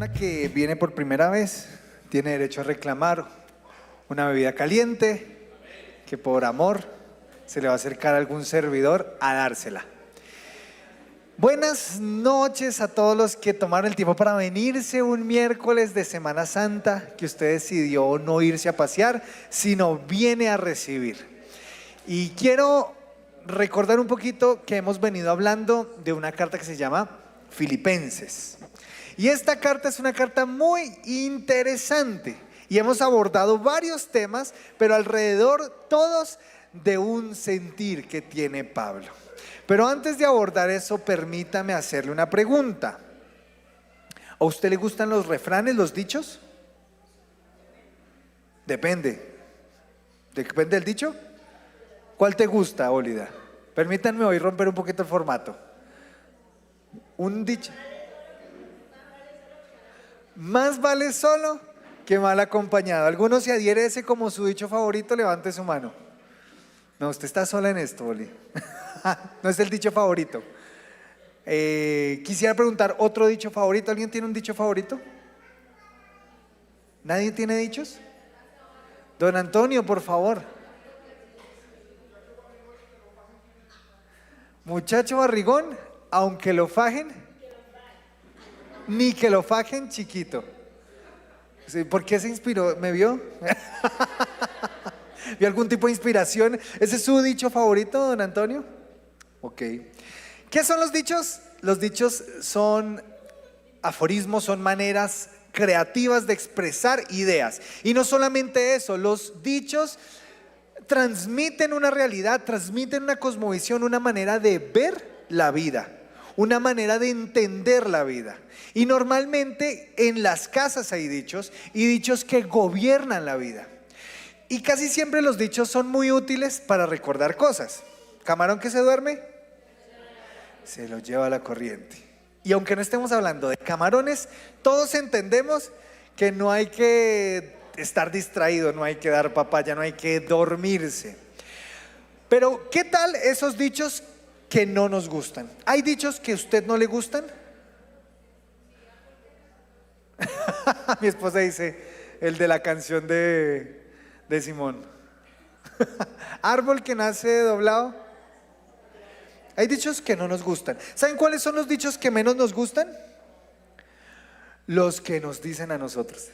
persona que viene por primera vez tiene derecho a reclamar una bebida caliente que por amor se le va a acercar a algún servidor a dársela. Buenas noches a todos los que tomaron el tiempo para venirse un miércoles de Semana Santa, que usted decidió no irse a pasear, sino viene a recibir. Y quiero recordar un poquito que hemos venido hablando de una carta que se llama Filipenses. Y esta carta es una carta muy interesante y hemos abordado varios temas, pero alrededor todos de un sentir que tiene Pablo. Pero antes de abordar eso, permítame hacerle una pregunta. ¿A usted le gustan los refranes, los dichos? Depende. ¿Depende del dicho? ¿Cuál te gusta, Ólida? Permítanme hoy romper un poquito el formato. Un dicho. Más vale solo que mal acompañado. ¿Alguno se adhiere a ese como su dicho favorito? Levante su mano. No, usted está sola en esto, Oli. No es el dicho favorito. Quisiera preguntar, ¿otro dicho favorito? ¿Alguien tiene un dicho favorito? ¿Nadie tiene dichos? Don Antonio, por favor. Muchacho barrigón, aunque lo fajen, ni que lo fajen chiquito. ¿Por qué se inspiró? ¿Me vio? ¿Vio algún tipo de inspiración? ¿Ese es su dicho favorito, don Antonio? Ok. ¿Qué son los dichos? Los dichos son aforismos, son maneras creativas de expresar ideas. Y no solamente eso, los dichos transmiten una realidad, transmiten una cosmovisión, una manera de ver la vida, una manera de entender la vida. Y normalmente en las casas hay dichos y dichos que gobiernan la vida. Y casi siempre los dichos son muy útiles para recordar cosas. Camarón que se duerme, se lo lleva la corriente. Y aunque no estemos hablando de camarones, todos entendemos que no hay que estar distraído, no hay que dar papaya, no hay que dormirse. Pero ¿qué tal esos dichos que no nos gustan? ¿Hay dichos que a usted no le gustan? Mi esposa dice el de la canción de Simón. Árbol que nace doblado. Hay dichos que no nos gustan. ¿Saben cuáles son los dichos que menos nos gustan? Los que nos dicen a nosotros.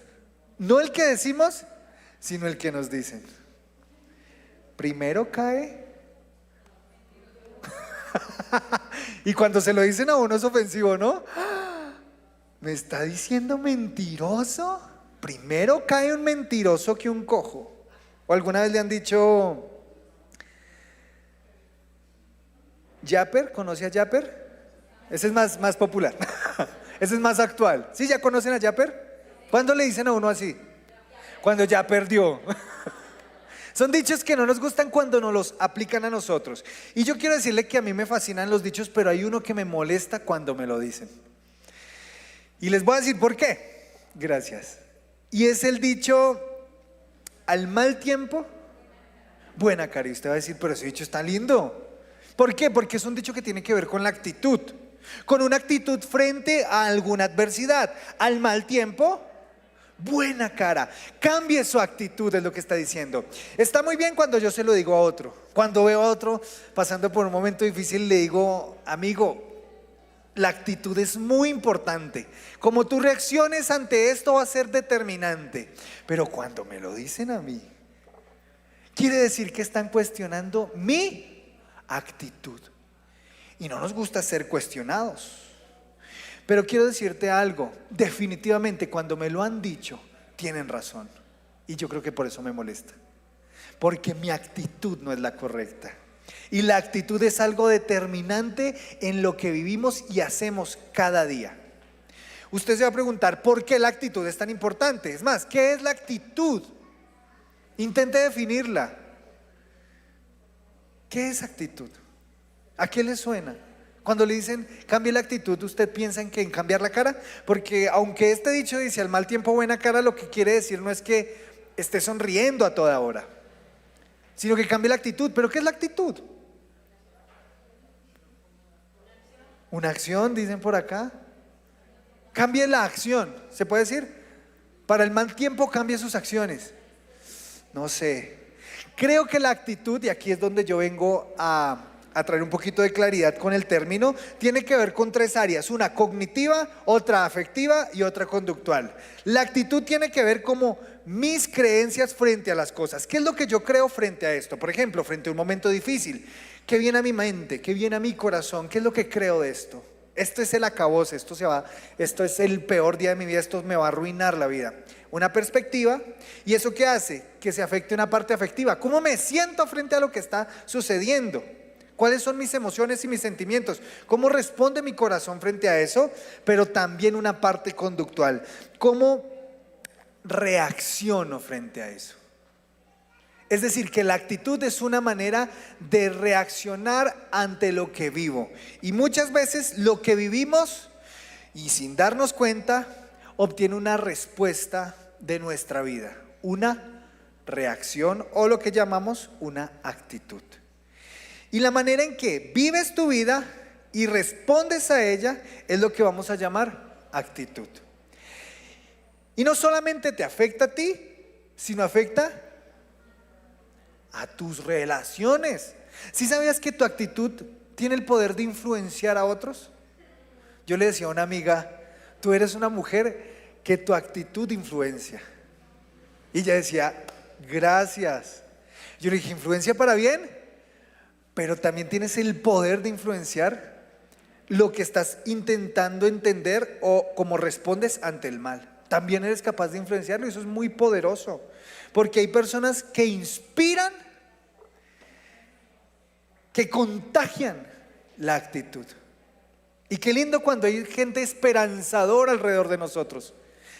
No el que decimos, sino el que nos dicen. Primero cae. Y cuando se lo dicen a uno es ofensivo, ¿no? ¿Me está diciendo mentiroso? Primero cae un mentiroso que un cojo. ¿O alguna vez le han dicho Yapper? ¿Conoce a Yapper? Ese es más popular. Ese es más actual. ¿Sí ya conocen a Yapper? ¿Cuándo le dicen a uno así? Cuando ya perdió. Son dichos que no nos gustan cuando nos los aplican a nosotros. Y yo quiero decirle que a mí me fascinan los dichos, pero hay uno que me molesta cuando me lo dicen. Y les voy a decir por qué. Gracias. Y es el dicho, al mal tiempo, buena cara. Y usted va a decir, pero ese dicho está lindo. ¿Por qué? Porque es un dicho que tiene que ver con la actitud. Con una actitud frente a alguna adversidad. Al mal tiempo, buena cara. Cambie su actitud, es lo que está diciendo. Está muy bien cuando yo se lo digo a otro. Cuando veo a otro pasando por un momento difícil, le digo, amigo, la actitud es muy importante. Como tú reacciones ante esto va a ser determinante. Pero cuando me lo dicen a mí, quiere decir que están cuestionando mi actitud. Y no nos gusta ser cuestionados. Pero quiero decirte algo, definitivamente cuando me lo han dicho, tienen razón. Y yo creo que por eso me molesta. Porque mi actitud no es la correcta. Y la actitud es algo determinante en lo que vivimos y hacemos cada día. Usted se va a preguntar, ¿por qué la actitud es tan importante? Es más, ¿qué es la actitud? Intente definirla. ¿Qué es actitud? ¿A qué le suena? Cuando le dicen cambie la actitud, ¿usted piensa en qué? ¿En cambiar la cara? Porque aunque este dicho dice al mal tiempo buena cara, lo que quiere decir no es que esté sonriendo a toda hora, sino que cambie la actitud. ¿Pero qué es la actitud? Una acción, dicen por acá. cambie la acción, ¿se puede decir? Para el mal tiempo cambie sus acciones. No sé. Creo que la actitud, y aquí es donde yo vengo a traer un poquito de claridad con el término, tiene que ver con tres áreas: una cognitiva, otra afectiva y otra conductual. La actitud tiene que ver como mis creencias frente a las cosas. ¿Qué es lo que yo creo frente a esto? Por ejemplo, frente a un momento difícil, ¿qué viene a mi mente? ¿Qué viene a mi corazón? ¿Qué es lo que creo de esto? Esto es el acabose, esto es el peor día de mi vida, esto me va a arruinar la vida. Una perspectiva. ¿Y eso qué hace? Que se afecte una parte afectiva. ¿Cómo me siento frente a lo que está sucediendo? ¿Cuáles son mis emociones y mis sentimientos? ¿Cómo responde mi corazón frente a eso? Pero también una parte conductual. ¿Cómo reacciono frente a eso? Es decir, que la actitud es una manera de reaccionar ante lo que vivo. Y muchas veces lo que vivimos, y sin darnos cuenta, obtiene una respuesta de nuestra vida, una reacción, o lo que llamamos una actitud. Y la manera en que vives tu vida y respondes a ella es lo que vamos a llamar actitud. Y no solamente te afecta a ti, sino afecta a tus relaciones. ¿Sí sabías que tu actitud tiene el poder de influenciar a otros? Yo le decía a una amiga: tú eres una mujer que tu actitud influencia. Y ella decía: gracias. Yo le dije: ¿influencia para bien? Pero también tienes el poder de influenciar lo que estás intentando entender o cómo respondes ante el mal. También eres capaz de influenciarlo, y eso es muy poderoso. Porque hay personas que inspiran, que contagian la actitud. Y qué lindo cuando hay gente esperanzadora alrededor de nosotros,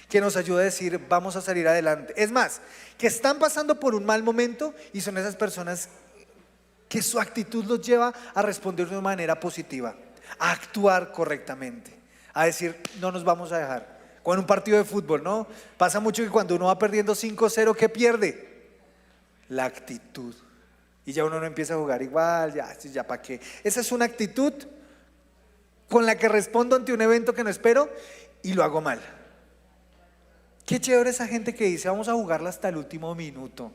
que nos ayuda a decir: vamos a salir adelante. Es más, que están pasando por un mal momento y son esas personas que su actitud los lleva a responder de una manera positiva, a actuar correctamente, a decir: no nos vamos a dejar. Con un partido de fútbol, ¿no? Pasa mucho que cuando uno va perdiendo 5-0, ¿qué pierde? La actitud. Y ya uno no empieza a jugar igual, ya para qué. Esa es una actitud con la que respondo ante un evento que no espero y lo hago mal. Qué chévere esa gente que dice: vamos a jugarla hasta el último minuto,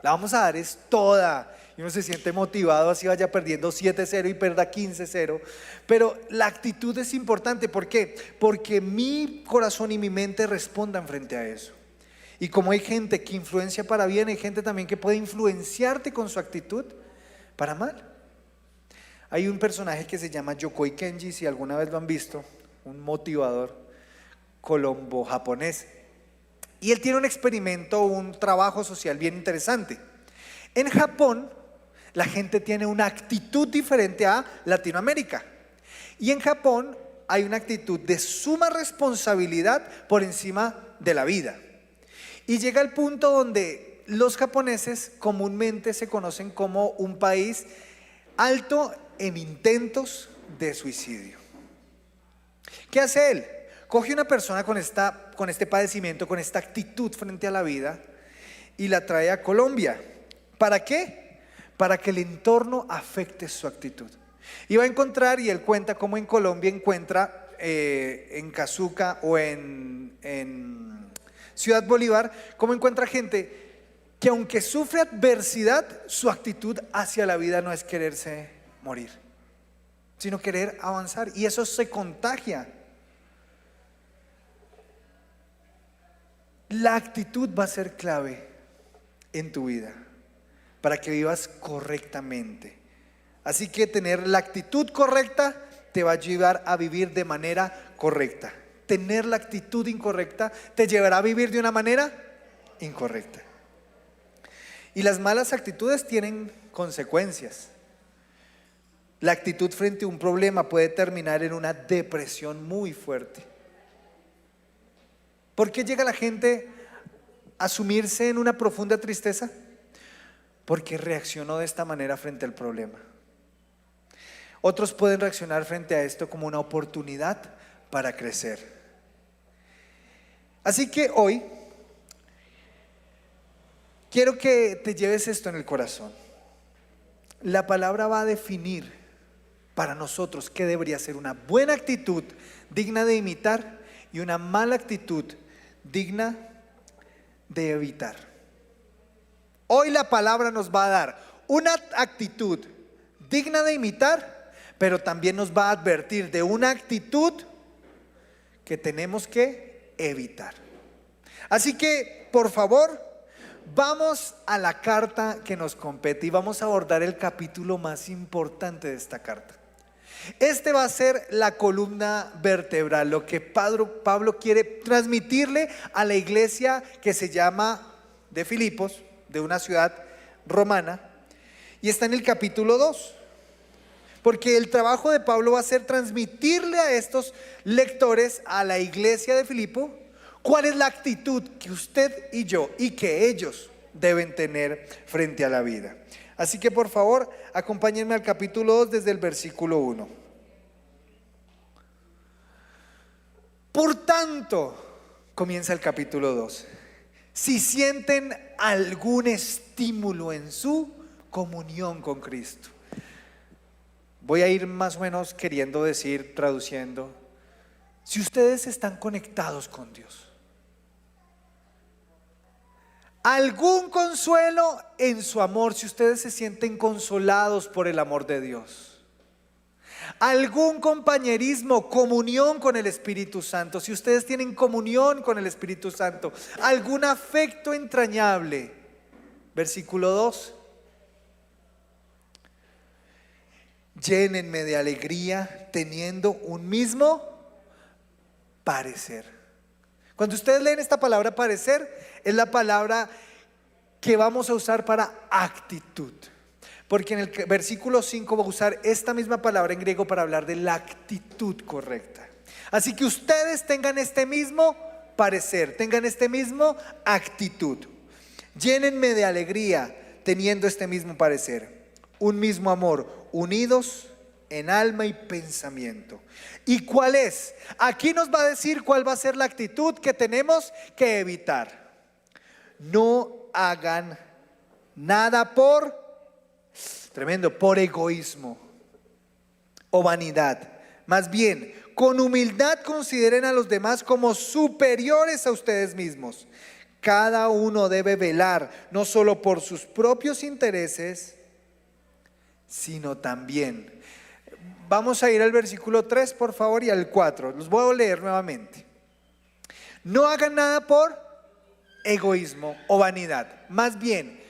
la vamos a dar es toda. Y uno se siente motivado, así vaya perdiendo 7-0 y perda 15-0. Pero la actitud es importante. ¿Por qué? Porque mi corazón y mi mente respondan frente a eso. Y como hay gente que influencia para bien, hay gente también que puede influenciarte con su actitud para mal. Hay un personaje que se llama Yokoi Kenji, si alguna vez lo han visto, un motivador colombo-japonés. Y él tiene un experimento, un trabajo social bien interesante. En Japón, la gente tiene una actitud diferente a Latinoamérica. Y en Japón hay una actitud de suma responsabilidad por encima de la vida. Y llega el punto donde los japoneses comúnmente se conocen como un país alto en intentos de suicidio. ¿Qué hace él? Coge una persona con este padecimiento, con esta actitud frente a la vida, y la trae a Colombia. ¿Para qué? Para que el entorno afecte su actitud. Y va a encontrar, y él cuenta cómo en Colombia encuentra en Cazuca o en Ciudad Bolívar, cómo encuentra gente que, aunque sufre adversidad, su actitud hacia la vida no es quererse morir, sino querer avanzar, y eso se contagia. La actitud va a ser clave en tu vida para que vivas correctamente. Así que tener la actitud correcta te va a llevar a vivir de manera correcta. Tener la actitud incorrecta te llevará a vivir de una manera incorrecta. Y las malas actitudes tienen consecuencias. La actitud frente a un problema puede terminar en una depresión muy fuerte. ¿Por qué llega la gente a sumirse en una profunda tristeza? Porque reaccionó de esta manera frente al problema. Otros pueden reaccionar frente a esto como una oportunidad para crecer. Así que hoy quiero que te lleves esto en el corazón. La palabra va a definir para nosotros qué debería ser una buena actitud digna de imitar y una mala actitud digna de evitar. Hoy la palabra nos va a dar una actitud digna de imitar, pero también nos va a advertir de una actitud que tenemos que evitar. Así que, por favor, vamos a la carta que nos compete y vamos a abordar el capítulo más importante de esta carta. Este va a ser la columna vertebral, lo que Pablo quiere transmitirle a la iglesia que se llama de Filipos, de una ciudad romana, y está en el capítulo 2. Porque el trabajo de Pablo va a ser transmitirle a estos lectores, a la iglesia de Filipo, cuál es la actitud que usted y yo y que ellos deben tener frente a la vida. Así que por favor, acompáñenme al capítulo 2 desde el versículo 1. Por tanto, comienza el capítulo 2, si sienten algún estímulo en su comunión con Cristo. Voy a ir más o menos queriendo decir, traduciendo, si ustedes están conectados con Dios, algún consuelo en su amor, si ustedes se sienten consolados por el amor de Dios, algún compañerismo, comunión con el Espíritu Santo, si ustedes tienen comunión con el Espíritu Santo, algún afecto entrañable. Versículo 2. Llénenme de alegría teniendo un mismo parecer. Cuando ustedes leen esta palabra parecer, es la palabra que vamos a usar para actitud. Porque en el versículo 5 va a usar esta misma palabra en griego para hablar de la actitud correcta. Así que ustedes tengan este mismo parecer, tengan este mismo actitud. Llénenme de alegría teniendo este mismo parecer, un mismo amor, unidos en alma y pensamiento. ¿Y cuál es? Aquí nos va a decir cuál va a ser la actitud que tenemos que evitar. No hagan nada por egoísmo o vanidad. Más bien, con humildad consideren a los demás como superiores a ustedes mismos. Cada uno debe velar no solo por sus propios intereses, sino también. Vamos a ir al versículo 3, por favor, y al 4. Los voy a leer nuevamente. No hagan nada por egoísmo o vanidad. Más bien,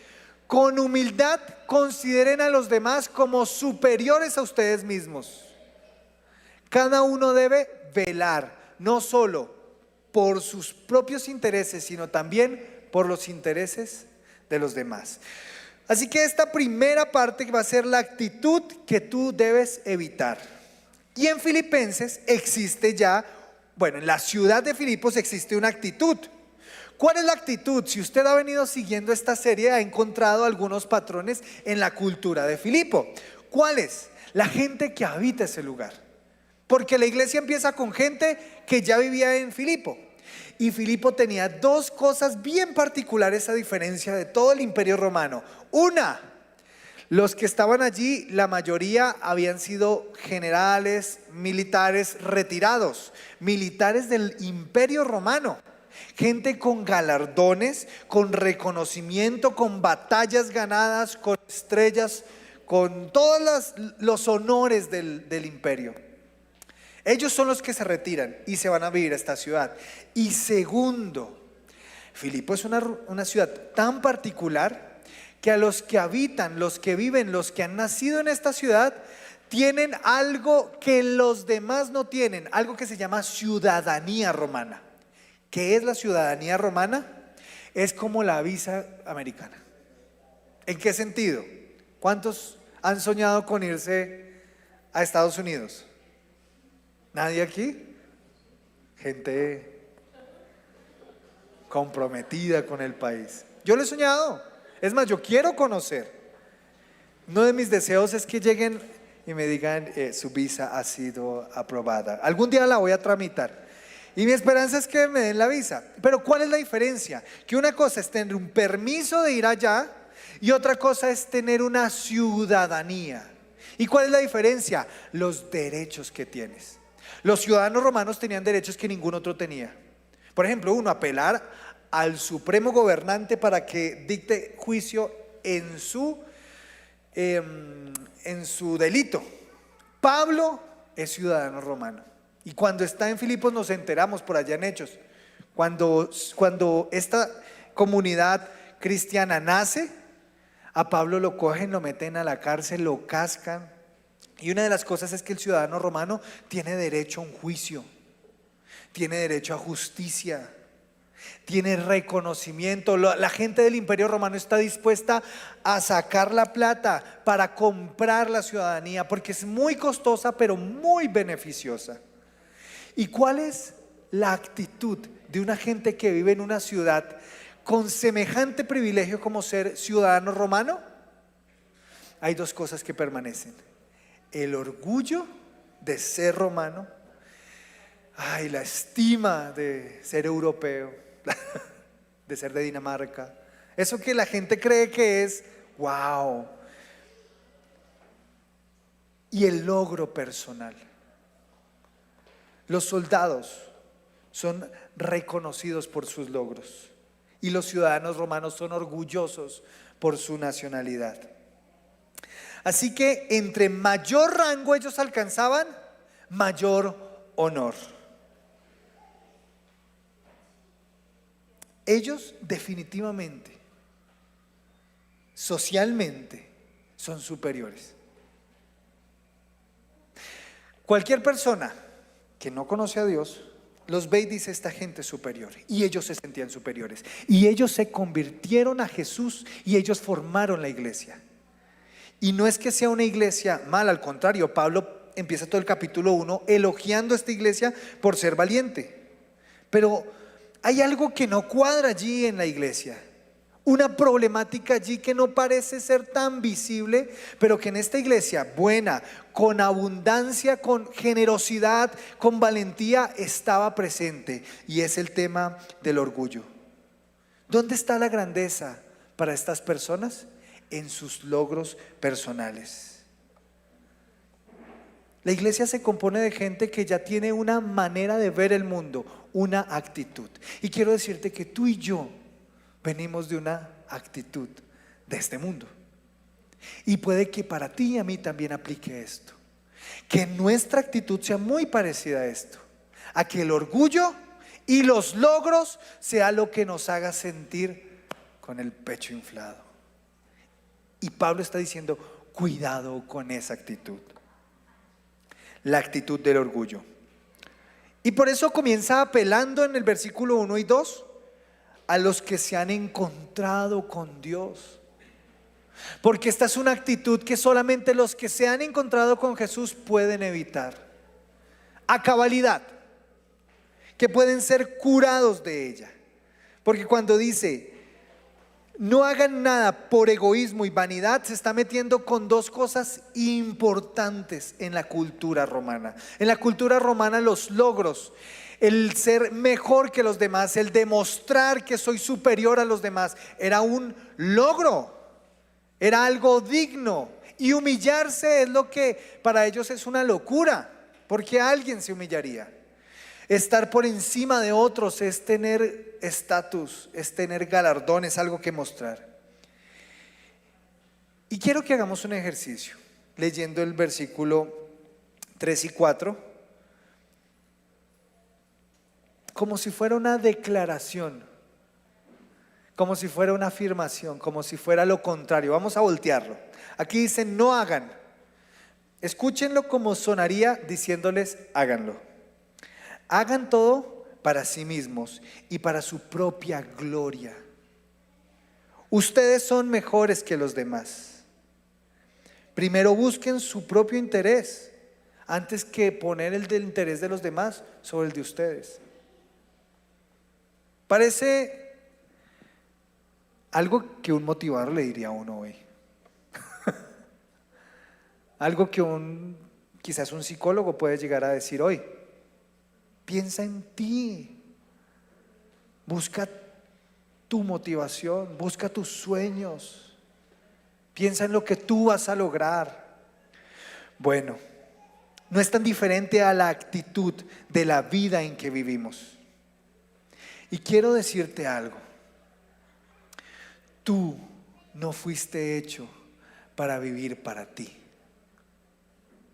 con humildad consideren a los demás como superiores a ustedes mismos. Cada uno debe velar, no solo por sus propios intereses, sino también por los intereses de los demás. Así que esta primera parte va a ser la actitud que tú debes evitar. Y en Filipenses existe ya, en la ciudad de Filipos existe una actitud. ¿Cuál es la actitud? Si usted ha venido siguiendo esta serie, ha encontrado algunos patrones en la cultura de Filipo. ¿Cuál es? La gente que habita ese lugar. Porque la iglesia empieza con gente que ya vivía en Filipo. Y Filipo tenía dos cosas bien particulares a diferencia de todo el imperio romano. Una, los que estaban allí, la mayoría habían sido generales, militares retirados, militares del imperio romano. Gente con galardones, con reconocimiento, con batallas ganadas, con estrellas, con todos los honores del imperio. Ellos son los que se retiran y se van a vivir a esta ciudad. Y segundo, Filipo es una ciudad tan particular que a los que habitan, los que viven, los que han nacido en esta ciudad, tienen algo que los demás no tienen, algo que se llama ciudadanía romana. ¿Qué es la ciudadanía romana? Es como la visa americana. ¿En qué sentido? ¿Cuántos han soñado con irse a Estados Unidos? ¿Nadie aquí? Gente comprometida con el país. Yo lo he soñado. Es más, yo quiero conocer. Uno de mis deseos es que lleguen y me digan su visa ha sido aprobada. Algún día la voy a tramitar. Y mi esperanza es que me den la visa. Pero ¿cuál es la diferencia? Que una cosa es tener un permiso de ir allá y otra cosa es tener una ciudadanía. ¿Y cuál es la diferencia? Los derechos que tienes. Los ciudadanos romanos tenían derechos que ningún otro tenía. Por ejemplo, uno, apelar al supremo gobernante para que dicte juicio en su delito. Pablo es ciudadano romano. Y cuando está en Filipos nos enteramos por allá en Hechos, cuando esta comunidad cristiana nace, a Pablo lo cogen, lo meten a la cárcel, lo cascan. Y una de las cosas es que el ciudadano romano tiene derecho a un juicio, tiene derecho a justicia, tiene reconocimiento. La gente del Imperio Romano está dispuesta a sacar la plata para comprar la ciudadanía, porque es muy costosa pero muy beneficiosa. ¿Y cuál es la actitud de una gente que vive en una ciudad con semejante privilegio como ser ciudadano romano? Hay dos cosas que permanecen: el orgullo de ser romano, la estima de ser europeo, de ser de Dinamarca, eso que la gente cree que es wow, y el logro personal. Los soldados son reconocidos por sus logros y los ciudadanos romanos son orgullosos por su nacionalidad. Así que entre mayor rango ellos alcanzaban, mayor honor. Ellos definitivamente, socialmente, son superiores. Cualquier persona que no conoce a Dios los ve y dice: esta gente es superior. Y ellos se sentían superiores. Y ellos se convirtieron a Jesús y ellos formaron la iglesia. Y no es que sea una iglesia mala, al contrario, Pablo empieza todo el capítulo 1 elogiando a esta iglesia por ser valiente. Pero hay algo que no cuadra allí en la iglesia, una problemática allí que no parece ser tan visible, pero que en esta iglesia buena, con abundancia, con generosidad, con valentía, estaba presente, y es el tema del orgullo. ¿Dónde está la grandeza para estas personas? En sus logros personales. La iglesia se compone de gente que ya tiene una manera de ver el mundo, una actitud. Y quiero decirte que tú y yo venimos de una actitud de este mundo. Y puede que para ti y a mí también aplique esto. Que nuestra actitud sea muy parecida a esto. A que el orgullo y los logros sea lo que nos haga sentir con el pecho inflado. Y Pablo está diciendo: cuidado con esa actitud, la actitud del orgullo. Y por eso comienza apelando en el versículo 1 y 2 a los que se han encontrado con Dios. Porque esta es una actitud que solamente los que se han encontrado con Jesús pueden evitar a cabalidad, que pueden ser curados de ella. Porque cuando dice: no hagan nada por egoísmo y vanidad, se está metiendo con dos cosas importantes en la cultura romana. En la cultura romana los logros, el ser mejor que los demás, el demostrar que soy superior a los demás, era un logro, era algo digno. Y humillarse es lo que para ellos es una locura, porque alguien se humillaría. Estar por encima de otros es tener estatus, es tener galardón, es algo que mostrar. Y quiero que hagamos un ejercicio leyendo el versículo 3 y 4 como si fuera una declaración, como si fuera una afirmación, como si fuera lo contrario. Vamos a voltearlo. Aquí dice: no hagan. Escúchenlo como sonaría diciéndoles: háganlo. Hagan todo para sí mismos y para su propia gloria. Ustedes son mejores que los demás. Primero busquen su propio interés antes que poner el del interés de los demás sobre el de ustedes. Parece algo que un motivador le diría a uno hoy. Algo que quizás un psicólogo puede llegar a decir hoy. Piensa en ti, busca tu motivación, busca tus sueños, piensa en lo que tú vas a lograr. Bueno, no es tan diferente a la actitud de la vida en que vivimos. Y quiero decirte algo. Tú no fuiste hecho para vivir para ti.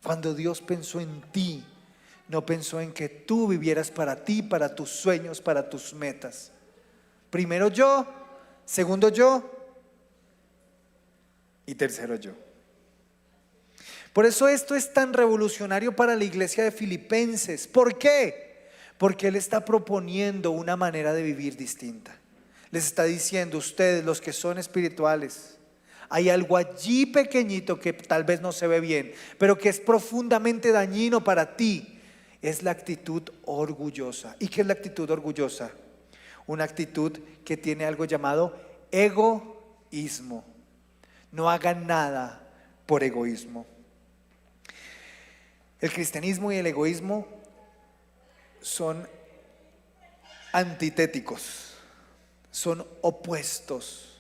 Cuando Dios pensó en ti, no pensó en que tú vivieras para ti, para tus sueños, para tus metas. Primero yo, segundo yo y tercero yo. Por eso esto es tan revolucionario para la iglesia de Filipenses. ¿Por qué? Porque Él está proponiendo una manera de vivir distinta. Les está diciendo, ustedes los que son espirituales, hay algo allí pequeñito que tal vez no se ve bien, pero que es profundamente dañino para ti. Es la actitud orgullosa. ¿Y qué es la actitud orgullosa? Una actitud que tiene algo llamado egoísmo. No hagan nada por egoísmo. El cristianismo y el egoísmo son antitéticos, son opuestos,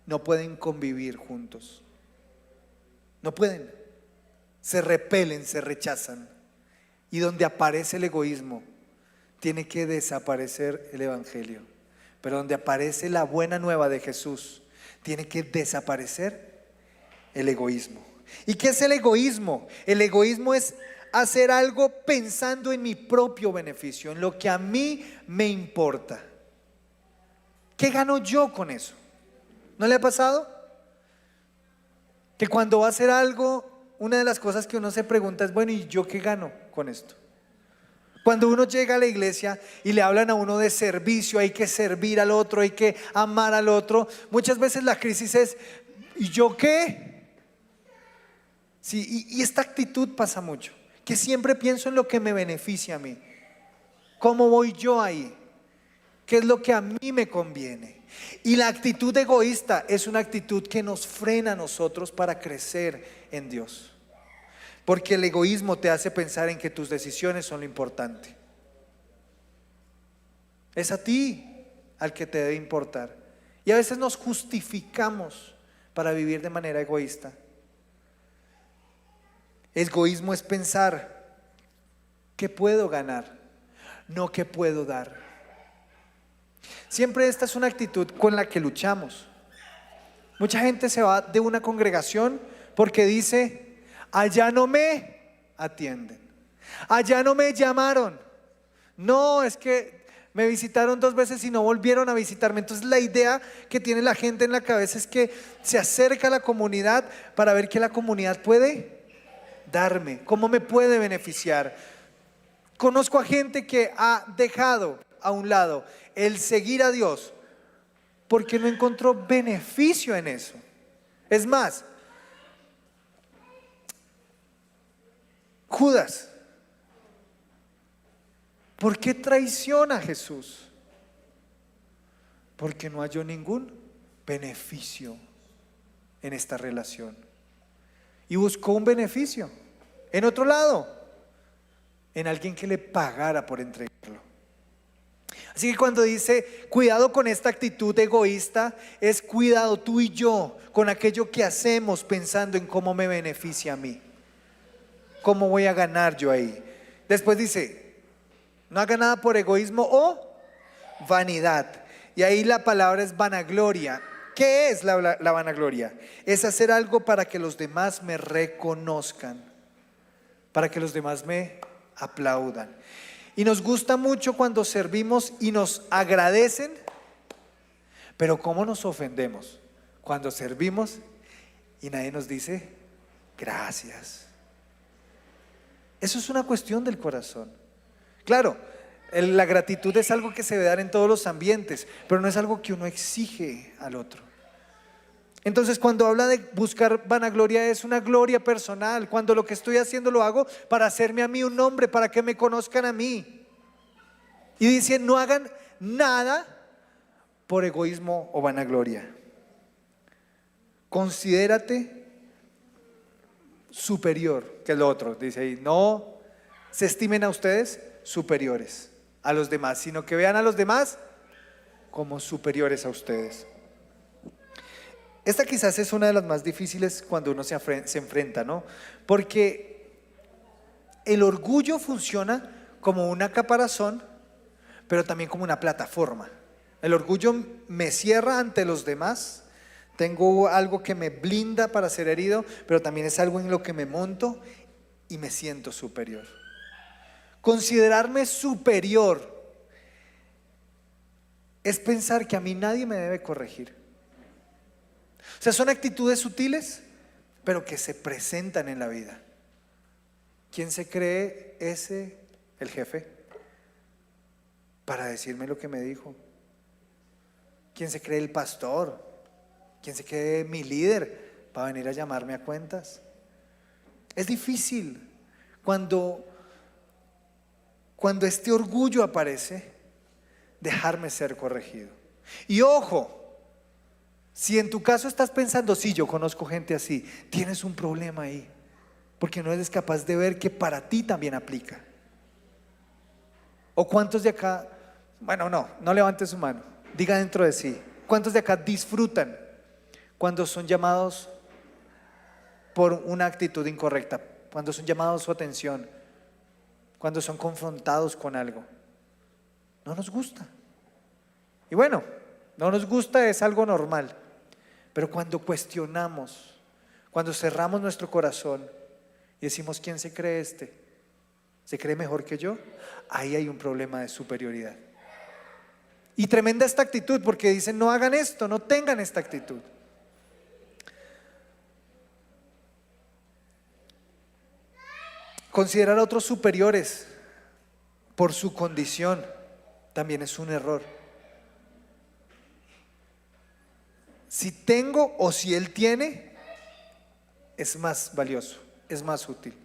no pueden convivir juntos, no pueden, se repelen, se rechazan. Y donde aparece el egoísmo, tiene que desaparecer el evangelio. Pero donde aparece la buena nueva de Jesús, tiene que desaparecer el egoísmo. ¿Y qué es el egoísmo? El egoísmo es hacer algo pensando en mi propio beneficio, en lo que a mí me importa. ¿Qué gano yo con eso? ¿No le ha pasado? Que cuando va a hacer algo, una de las cosas que uno se pregunta es, bueno, ¿y yo qué gano con esto? Cuando uno llega a la iglesia y le hablan a uno de servicio, hay que servir al otro, hay que amar al otro, muchas veces la crisis es, ¿y yo qué? Sí, y esta actitud pasa mucho, que siempre pienso en lo que me beneficia a mí. ¿Cómo voy yo ahí? ¿Qué es lo que a mí me conviene? Y la actitud egoísta es una actitud que nos frena a nosotros para crecer en Dios. Porque el egoísmo te hace pensar en que tus decisiones son lo importante. Es a ti al que te debe importar. Y a veces nos justificamos para vivir de manera egoísta. Egoísmo es pensar que puedo ganar, no que puedo dar. Siempre esta es una actitud con la que luchamos. Mucha gente se va de una congregación porque dice, allá no me atienden, allá no me llamaron, no, es que me visitaron 2 veces y no volvieron a visitarme. Entonces la idea que tiene la gente en la cabeza es que se acerca a la comunidad para ver qué la comunidad puede darme, cómo me puede beneficiar. Conozco a gente que ha dejado a un lado el seguir a Dios porque no encontró beneficio en eso. Es más, Judas, ¿por qué traiciona a Jesús? Porque no halló ningún beneficio en esta relación. Y buscó un beneficio en otro lado, en alguien que le pagara por entregarlo. Así que cuando dice cuidado con esta actitud egoísta, es cuidado tú y yo con aquello que hacemos pensando en cómo me beneficia a mí, cómo voy a ganar yo ahí. Después dice, no haga nada por egoísmo o vanidad. Y ahí la palabra es vanagloria. ¿Qué es la vanagloria? Es hacer algo para que los demás me reconozcan, para que los demás me aplaudan. Y nos gusta mucho cuando servimos y nos agradecen, pero ¿cómo nos ofendemos cuando servimos y nadie nos dice gracias? Eso es una cuestión del corazón. Claro, la gratitud es algo que se debe dar en todos los ambientes, pero no es algo que uno exige al otro. Entonces cuando habla de buscar vanagloria es una gloria personal, cuando lo que estoy haciendo lo hago para hacerme a mí un nombre, para que me conozcan a mí. Y dice, no hagan nada por egoísmo o vanagloria. Considérate superior que el otro. Dice ahí, no se estimen a ustedes superiores a los demás, sino que vean a los demás como superiores a ustedes. Esta quizás es una de las más difíciles cuando uno se enfrenta, ¿no? Porque el orgullo funciona como una caparazón, pero también como una plataforma. El orgullo me cierra ante los demás. Tengo algo que me blinda para ser herido, pero también es algo en lo que me monto y me siento superior. Considerarme superior es pensar que a mí nadie me debe corregir. O sea, son actitudes sutiles, pero que se presentan en la vida. ¿Quién se cree ese, el jefe, para decirme lo que me dijo? ¿Quién se cree el pastor? ¿Quién se cree mi líder para venir a llamarme a cuentas? Es difícil cuando este orgullo aparece, dejarme ser corregido. Y ojo, si en tu caso estás pensando, sí, yo conozco gente así, tienes un problema ahí, porque no eres capaz de ver que para ti también aplica. ¿O cuántos de acá, bueno, no levante su mano, diga dentro de sí, cuántos de acá disfrutan cuando son llamados por una actitud incorrecta, cuando son llamados a su atención, cuando son confrontados con algo? No nos gusta. Y bueno, no nos gusta, es algo normal. Pero cuando cuestionamos, cuando cerramos nuestro corazón y decimos, ¿quién se cree este? ¿Se cree mejor que yo? Ahí hay un problema de superioridad. Y tremenda esta actitud, porque dicen, no hagan esto, no tengan esta actitud. Considerar a otros superiores por su condición también es un error. Si tengo o si él tiene, es más valioso, es más útil.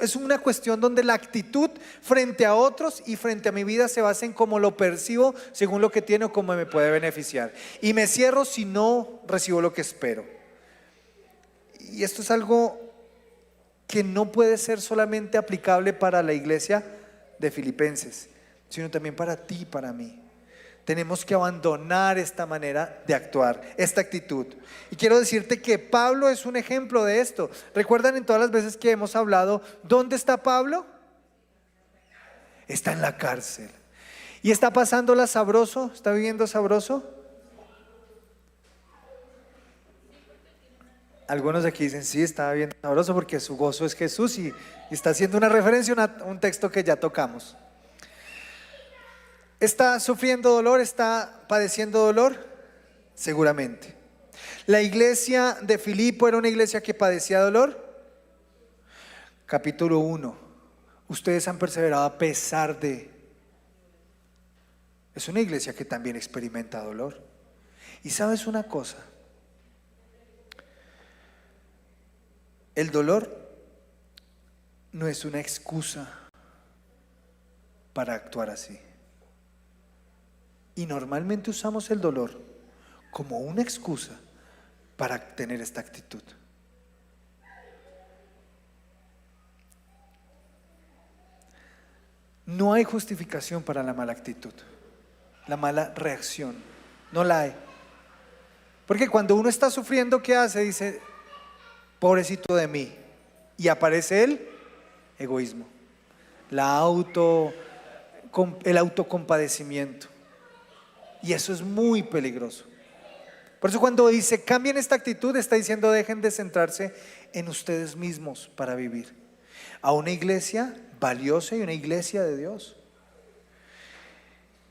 Es una cuestión donde la actitud frente a otros y frente a mi vida se basa en cómo lo percibo según lo que tiene o cómo me puede beneficiar. Y me cierro si no recibo lo que espero. Y esto es algo que no puede ser solamente aplicable para la iglesia de Filipenses, sino también para ti y para mí. Tenemos que abandonar esta manera de actuar, esta actitud. Y quiero decirte que Pablo es un ejemplo de esto. ¿Recuerdan en todas las veces que hemos hablado, dónde está Pablo? Está en la cárcel. ¿Y está pasándola sabroso? ¿Está viviendo sabroso? Algunos de aquí dicen, sí, está viviendo sabroso porque su gozo es Jesús, y está haciendo una referencia a un texto que ya tocamos. ¿Está sufriendo dolor? ¿Está padeciendo dolor? Seguramente. ¿La iglesia de Filipo era una iglesia que padecía dolor? Capítulo 1. Ustedes han perseverado a pesar de. Es una iglesia que también experimenta dolor. Y sabes una cosa, el dolor no es una excusa para actuar así. Y normalmente usamos el dolor como una excusa para tener esta actitud. No hay justificación para la mala actitud, la mala reacción. No la hay. Porque cuando uno está sufriendo, ¿qué hace? Dice, pobrecito de mí. Y aparece el egoísmo, el autocompadecimiento. Y eso es muy peligroso. Por eso cuando dice cambien esta actitud, está diciendo dejen de centrarse en ustedes mismos para vivir. A una iglesia valiosa y una iglesia de Dios.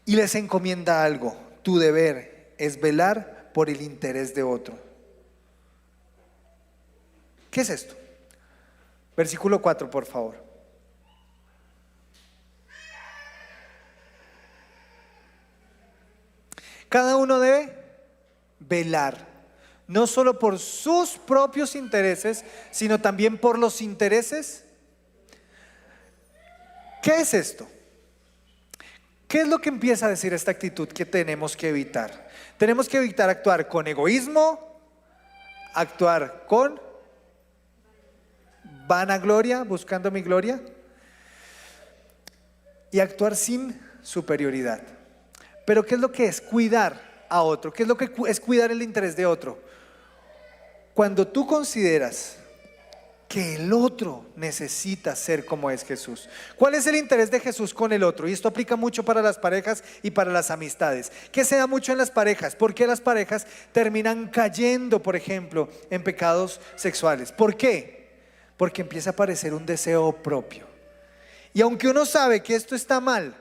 Y les encomienda algo: tu deber es velar por el interés de otro. ¿Qué es esto? Versículo 4, por favor. Cada uno debe velar, no solo por sus propios intereses, sino también por los intereses. ¿Qué es esto? ¿Qué es lo que empieza a decir esta actitud que tenemos que evitar? Tenemos que evitar actuar con egoísmo, actuar con vanagloria, buscando mi gloria, y actuar sin superioridad. Pero ¿qué es lo que es cuidar a otro? ¿Qué es lo que es cuidar el interés de otro? Cuando tú consideras que el otro necesita ser como es Jesús. ¿Cuál es el interés de Jesús con el otro? Y esto aplica mucho para las parejas y para las amistades. ¿Qué se da mucho en las parejas? ¿Por qué las parejas terminan cayendo, por ejemplo, en pecados sexuales? ¿Por qué? Porque empieza a aparecer un deseo propio. Y aunque uno sabe que esto está mal,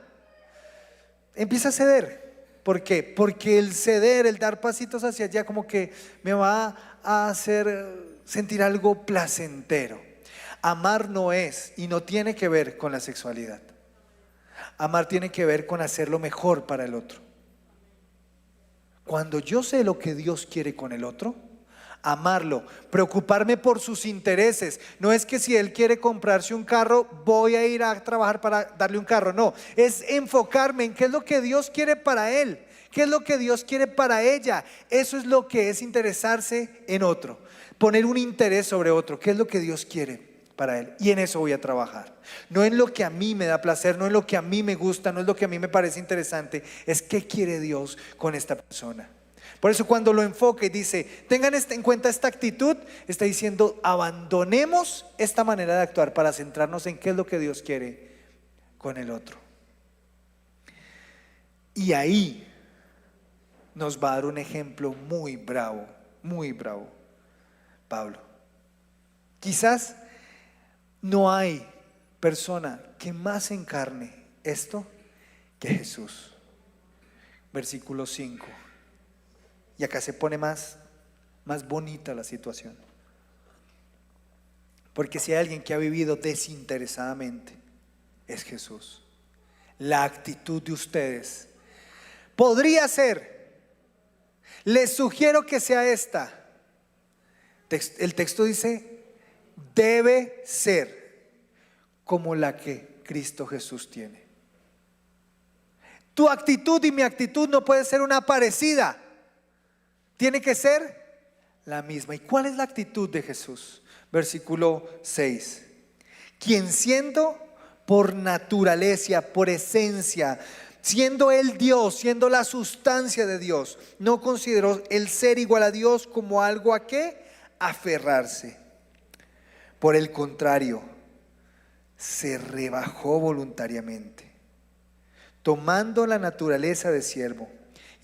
empieza a ceder. ¿Por qué? Porque el ceder, el dar pasitos hacia allá, como que me va a hacer sentir algo placentero. Amar no es y no tiene que ver con la sexualidad. Amar tiene que ver con hacer lo mejor para el otro. Cuando yo sé lo que Dios quiere con el otro, amarlo, preocuparme por sus intereses. No es que si él quiere comprarse un carro, voy a ir a trabajar para darle un carro. No, es enfocarme en qué es lo que Dios quiere para él, qué es lo que Dios quiere para ella. Eso es lo que es interesarse en otro, poner un interés sobre otro, qué es lo que Dios quiere para él, y en eso voy a trabajar. No en lo que a mí me da placer, no en lo que a mí me gusta, no es lo que a mí me parece interesante, es qué quiere Dios con esta persona. Por eso cuando lo enfoca y dice, tengan en cuenta esta actitud, está diciendo, abandonemos esta manera de actuar para centrarnos en qué es lo que Dios quiere con el otro. Y ahí nos va a dar un ejemplo muy bravo, Pablo. Quizás no hay persona que más encarne esto que Jesús. Versículo 5. Y acá se pone más bonita la situación. Porque si hay alguien que ha vivido desinteresadamente, es Jesús. La actitud de ustedes podría ser, les sugiero que sea esta. El texto dice, debe ser como la que Cristo Jesús tiene. Tu actitud y mi actitud no puede ser una parecida. Tiene que ser la misma. ¿Y cuál es la actitud de Jesús? Versículo 6. Quien siendo por naturaleza, por esencia, siendo Él Dios, siendo la sustancia de Dios, no consideró el ser igual a Dios como algo a qué aferrarse. Por el contrario, se rebajó voluntariamente, tomando la naturaleza de siervo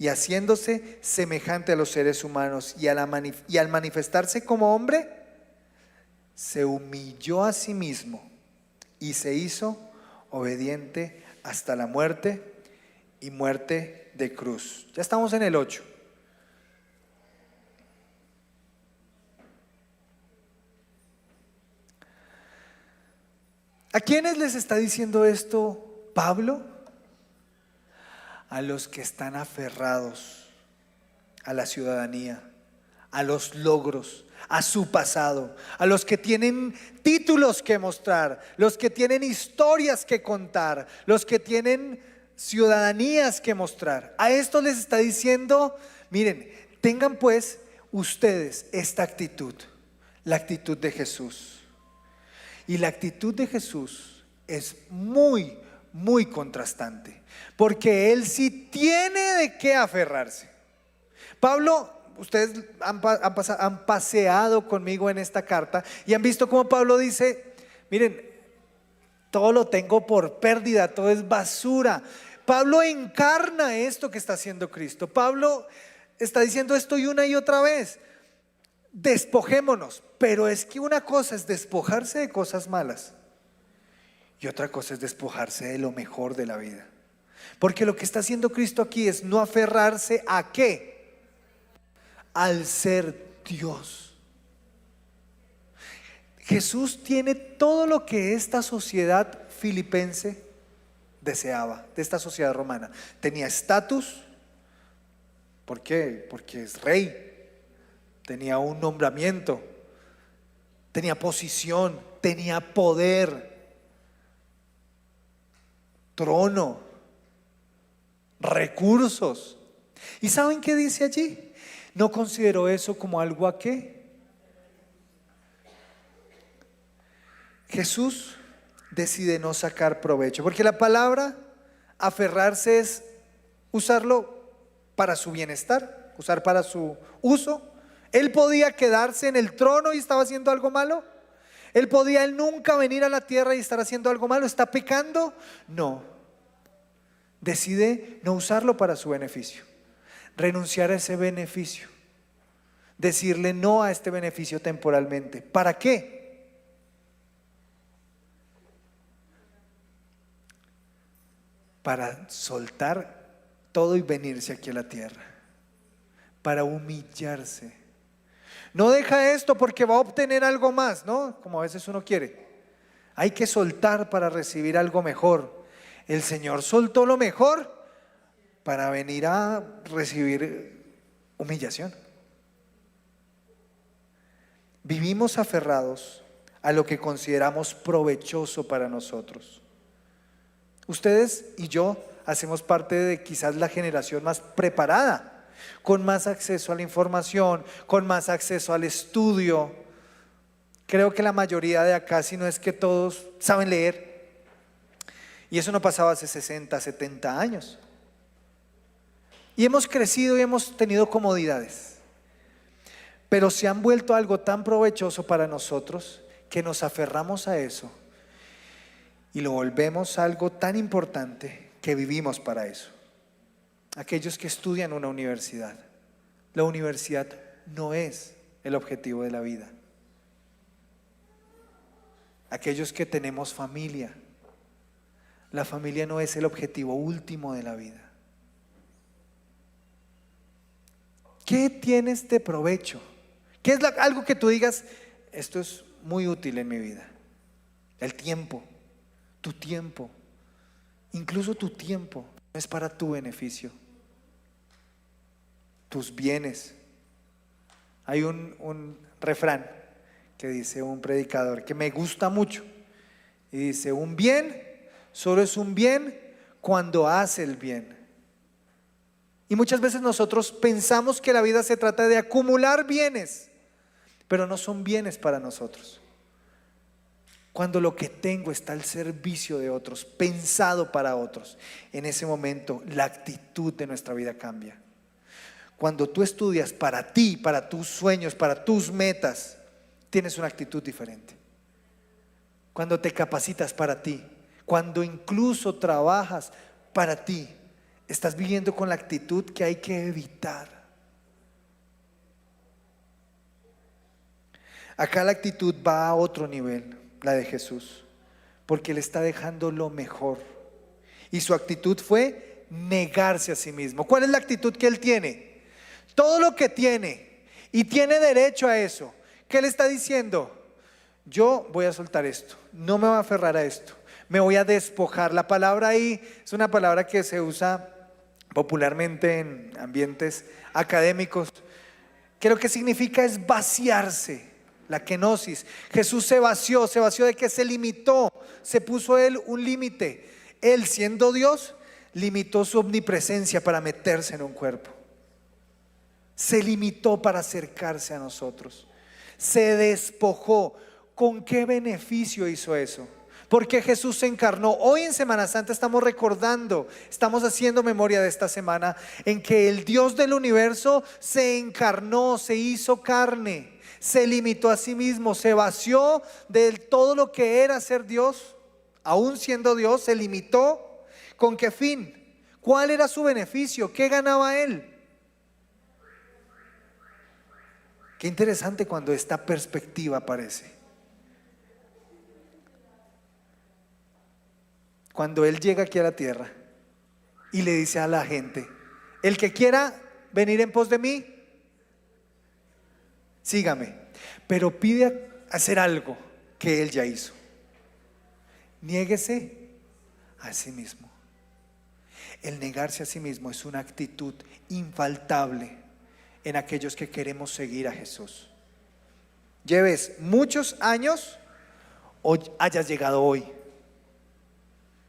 y haciéndose semejante a los seres humanos, y al manifestarse como hombre, se humilló a sí mismo y se hizo obediente hasta la muerte, y muerte de cruz. Ya estamos en el 8. ¿A quiénes les está diciendo esto Pablo? A los que están aferrados a la ciudadanía, a los logros, a su pasado, a los que tienen títulos que mostrar, los que tienen historias que contar, los que tienen ciudadanías que mostrar. A estos les está diciendo, miren, tengan pues ustedes esta actitud, la actitud de Jesús. Y la actitud de Jesús es muy contrastante, porque Él sí tiene de qué aferrarse. Pablo, ustedes han paseado conmigo en esta carta y han visto cómo Pablo dice, miren, todo lo tengo por pérdida, todo es basura. Pablo encarna esto que está haciendo Cristo. Pablo está diciendo esto y una y otra vez, despojémonos. Pero es que una cosa es despojarse de cosas malas y otra cosa es despojarse de lo mejor de la vida. Porque lo que está haciendo Cristo aquí es no aferrarse a ¿qué? Al ser Dios. Jesús tiene todo lo que esta sociedad filipense deseaba, de esta sociedad romana. Tenía estatus. ¿Por qué? Porque es rey. Tenía un nombramiento. Tenía posición. Tenía poder. Trono. Recursos. ¿Y saben qué dice allí? No consideró eso como algo a qué. Jesús decide no sacar provecho, porque la palabra aferrarse es usarlo para su bienestar, usar para su uso. Él podía quedarse en el trono y estaba haciendo algo malo. Él nunca venir a la tierra y estar haciendo algo malo. ¿Está pecando? No. Decide no usarlo para su beneficio. Renunciar a ese beneficio. Decirle no a este beneficio temporalmente. ¿Para qué? Para soltar todo y venirse aquí a la tierra. Para humillarse. No deja esto porque va a obtener algo más, ¿no? Como a veces uno quiere. Hay que soltar para recibir algo mejor. El Señor soltó lo mejor para venir a recibir humillación. Vivimos aferrados a lo que consideramos provechoso para nosotros. Ustedes y yo hacemos parte de quizás la generación más preparada, con más acceso a la información, con más acceso al estudio. Creo que la mayoría de acá, si no es que todos, saben leer. Y eso no pasaba hace 60, 70 años. Y hemos crecido y hemos tenido comodidades. Pero se han vuelto algo tan provechoso para nosotros que nos aferramos a eso y lo volvemos algo tan importante que vivimos para eso. Aquellos que estudian una universidad, la universidad no es el objetivo de la vida. Aquellos que tenemos familia, la familia no es el objetivo último de la vida. ¿Qué tienes de provecho? ¿Qué es algo que tú digas, esto es muy útil en mi vida? El tiempo, tu tiempo, incluso tu tiempo es para tu beneficio. Tus bienes. Hay un refrán que dice un predicador que me gusta mucho y dice: un bien solo es un bien cuando hace el bien. Y muchas veces nosotros pensamos que la vida se trata de acumular bienes, pero no son bienes para nosotros. Cuando lo que tengo está al servicio de otros, pensado para otros, en ese momento la actitud de nuestra vida cambia. Cuando tú estudias para ti, para tus sueños, para tus metas, tienes una actitud diferente. Cuando te capacitas para ti, cuando incluso trabajas para ti, estás viviendo con la actitud que hay que evitar. Acá la actitud va a otro nivel, la de Jesús, porque Él está dejando lo mejor. Y su actitud fue negarse a sí mismo. ¿Cuál es la actitud que Él tiene? Todo lo que tiene y tiene derecho a eso. ¿Qué le está diciendo? Yo voy a soltar esto, no me voy a aferrar a esto, me voy a despojar. La palabra ahí es una palabra que se usa popularmente en ambientes académicos, que lo que significa es vaciarse, la kenosis. Jesús se vació de que se limitó, se puso Él un límite. Él, siendo Dios, limitó su omnipresencia para meterse en un cuerpo. Se limitó para acercarse a nosotros. Se despojó. ¿Con qué beneficio hizo eso? Porque Jesús se encarnó. Hoy en Semana Santa estamos recordando, estamos haciendo memoria de esta semana en que el Dios del universo se encarnó, se hizo carne, se limitó a sí mismo, se vació de todo lo que era ser Dios. Aún siendo Dios, se limitó. ¿Con qué fin? ¿Cuál era su beneficio? ¿Qué ganaba Él? Qué interesante cuando esta perspectiva aparece. Cuando Él llega aquí a la tierra y le dice a la gente: el que quiera venir en pos de mí, sígame. Pero pide hacer algo que Él ya hizo. Niéguese a sí mismo. El negarse a sí mismo es una actitud infaltable en aquellos que queremos seguir a Jesús. Lleves muchos años o hayas llegado hoy.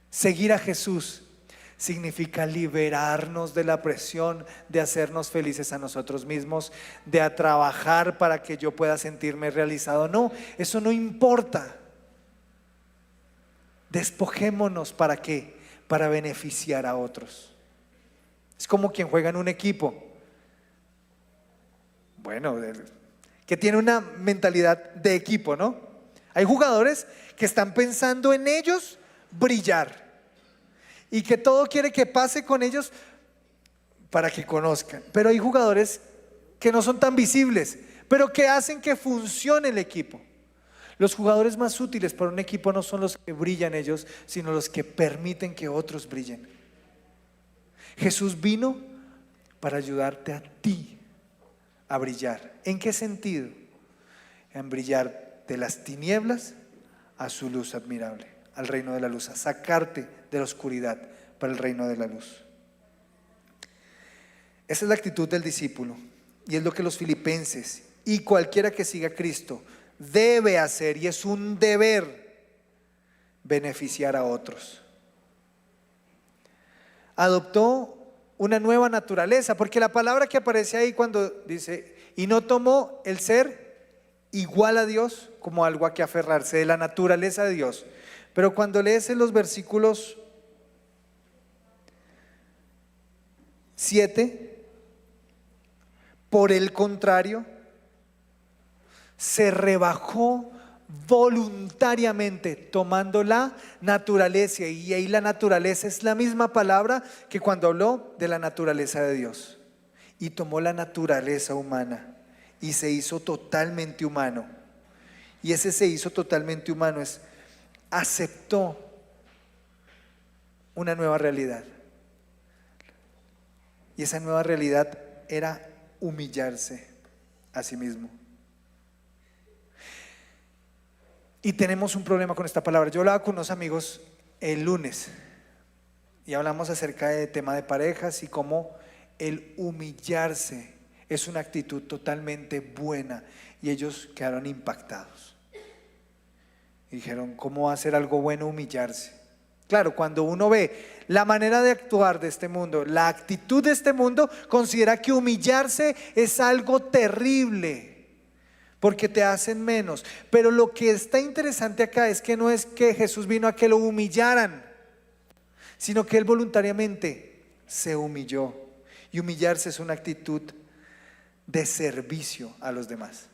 Seguir a Jesús significa liberarnos de la presión de hacernos felices a nosotros mismos, de a trabajar para que yo pueda sentirme realizado. No, eso no importa. Despojémonos. ¿Para qué? Para beneficiar a otros. Es como quien juega en un equipo, bueno, que tiene una mentalidad de equipo, ¿no? Hay jugadores que están pensando en ellos brillar y que todo quiere que pase con ellos para que conozcan. Pero hay jugadores que no son tan visibles, pero que hacen que funcione el equipo. Los jugadores más útiles para un equipo no son los que brillan ellos, sino los que permiten que otros brillen. Jesús vino para ayudarte a ti a brillar. ¿En qué sentido? En brillar de las tinieblas a su luz admirable, al reino de la luz, a sacarte de la oscuridad para el reino de la luz. Esa es la actitud del discípulo y es lo que los filipenses y cualquiera que siga a Cristo debe hacer, y es un deber beneficiar a otros. Adoptó una nueva naturaleza, porque la palabra que aparece ahí cuando dice, y no tomó el ser igual a Dios como algo a que aferrarse, de la naturaleza de Dios. Pero cuando lees en los versículos 7, por el contrario, se rebajó voluntariamente tomando la naturaleza, y ahí la naturaleza es la misma palabra que cuando habló de la naturaleza de Dios, y tomó la naturaleza humana y se hizo totalmente humano. Y ese se hizo totalmente humano es aceptó una nueva realidad, y esa nueva realidad era humillarse a sí mismo. Y tenemos un problema con esta palabra. Yo hablaba con unos amigos el lunes y hablamos acerca del tema de parejas y cómo el humillarse es una actitud totalmente buena, y ellos quedaron impactados. Y dijeron, ¿cómo hacer algo bueno humillarse? Claro, cuando uno ve la manera de actuar de este mundo, la actitud de este mundo, considera que humillarse es algo terrible, porque te hacen menos. Pero lo que está interesante acá es que no es que Jesús vino a que lo humillaran, sino que Él voluntariamente se humilló. Y humillarse es una actitud de servicio a los demás.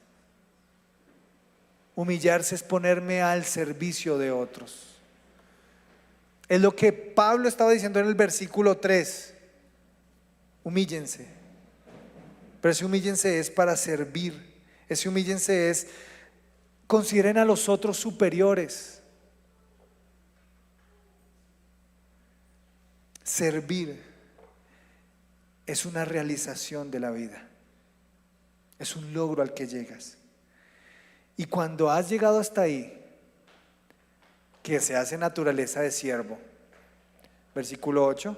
Humillarse es ponerme al servicio de otros. Es lo que Pablo estaba diciendo en el versículo 3. Humíllense. Pero ese humíllense es para servir. Ese humíllense es, consideren a los otros superiores. Servir es una realización de la vida, es un logro al que llegas. Y cuando has llegado hasta ahí, que se hace naturaleza de siervo, versículo 8,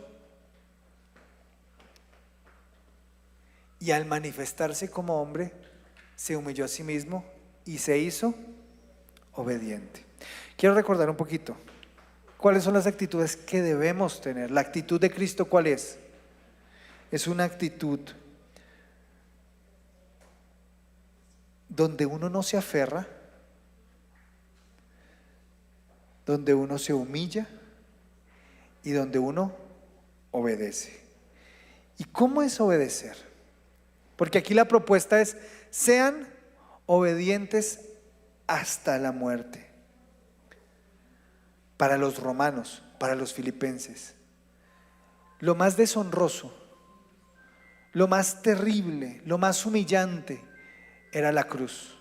y al manifestarse como hombre, se humilló a sí mismo y se hizo obediente. Quiero recordar un poquito cuáles son las actitudes que debemos tener. La actitud de Cristo, ¿cuál es? Es una actitud donde uno no se aferra, donde uno se humilla y donde uno obedece. ¿Y cómo es obedecer? Porque aquí la propuesta es: sean obedientes hasta la muerte. Para los romanos, para los filipenses, lo más deshonroso, lo más terrible, lo más humillante era la cruz.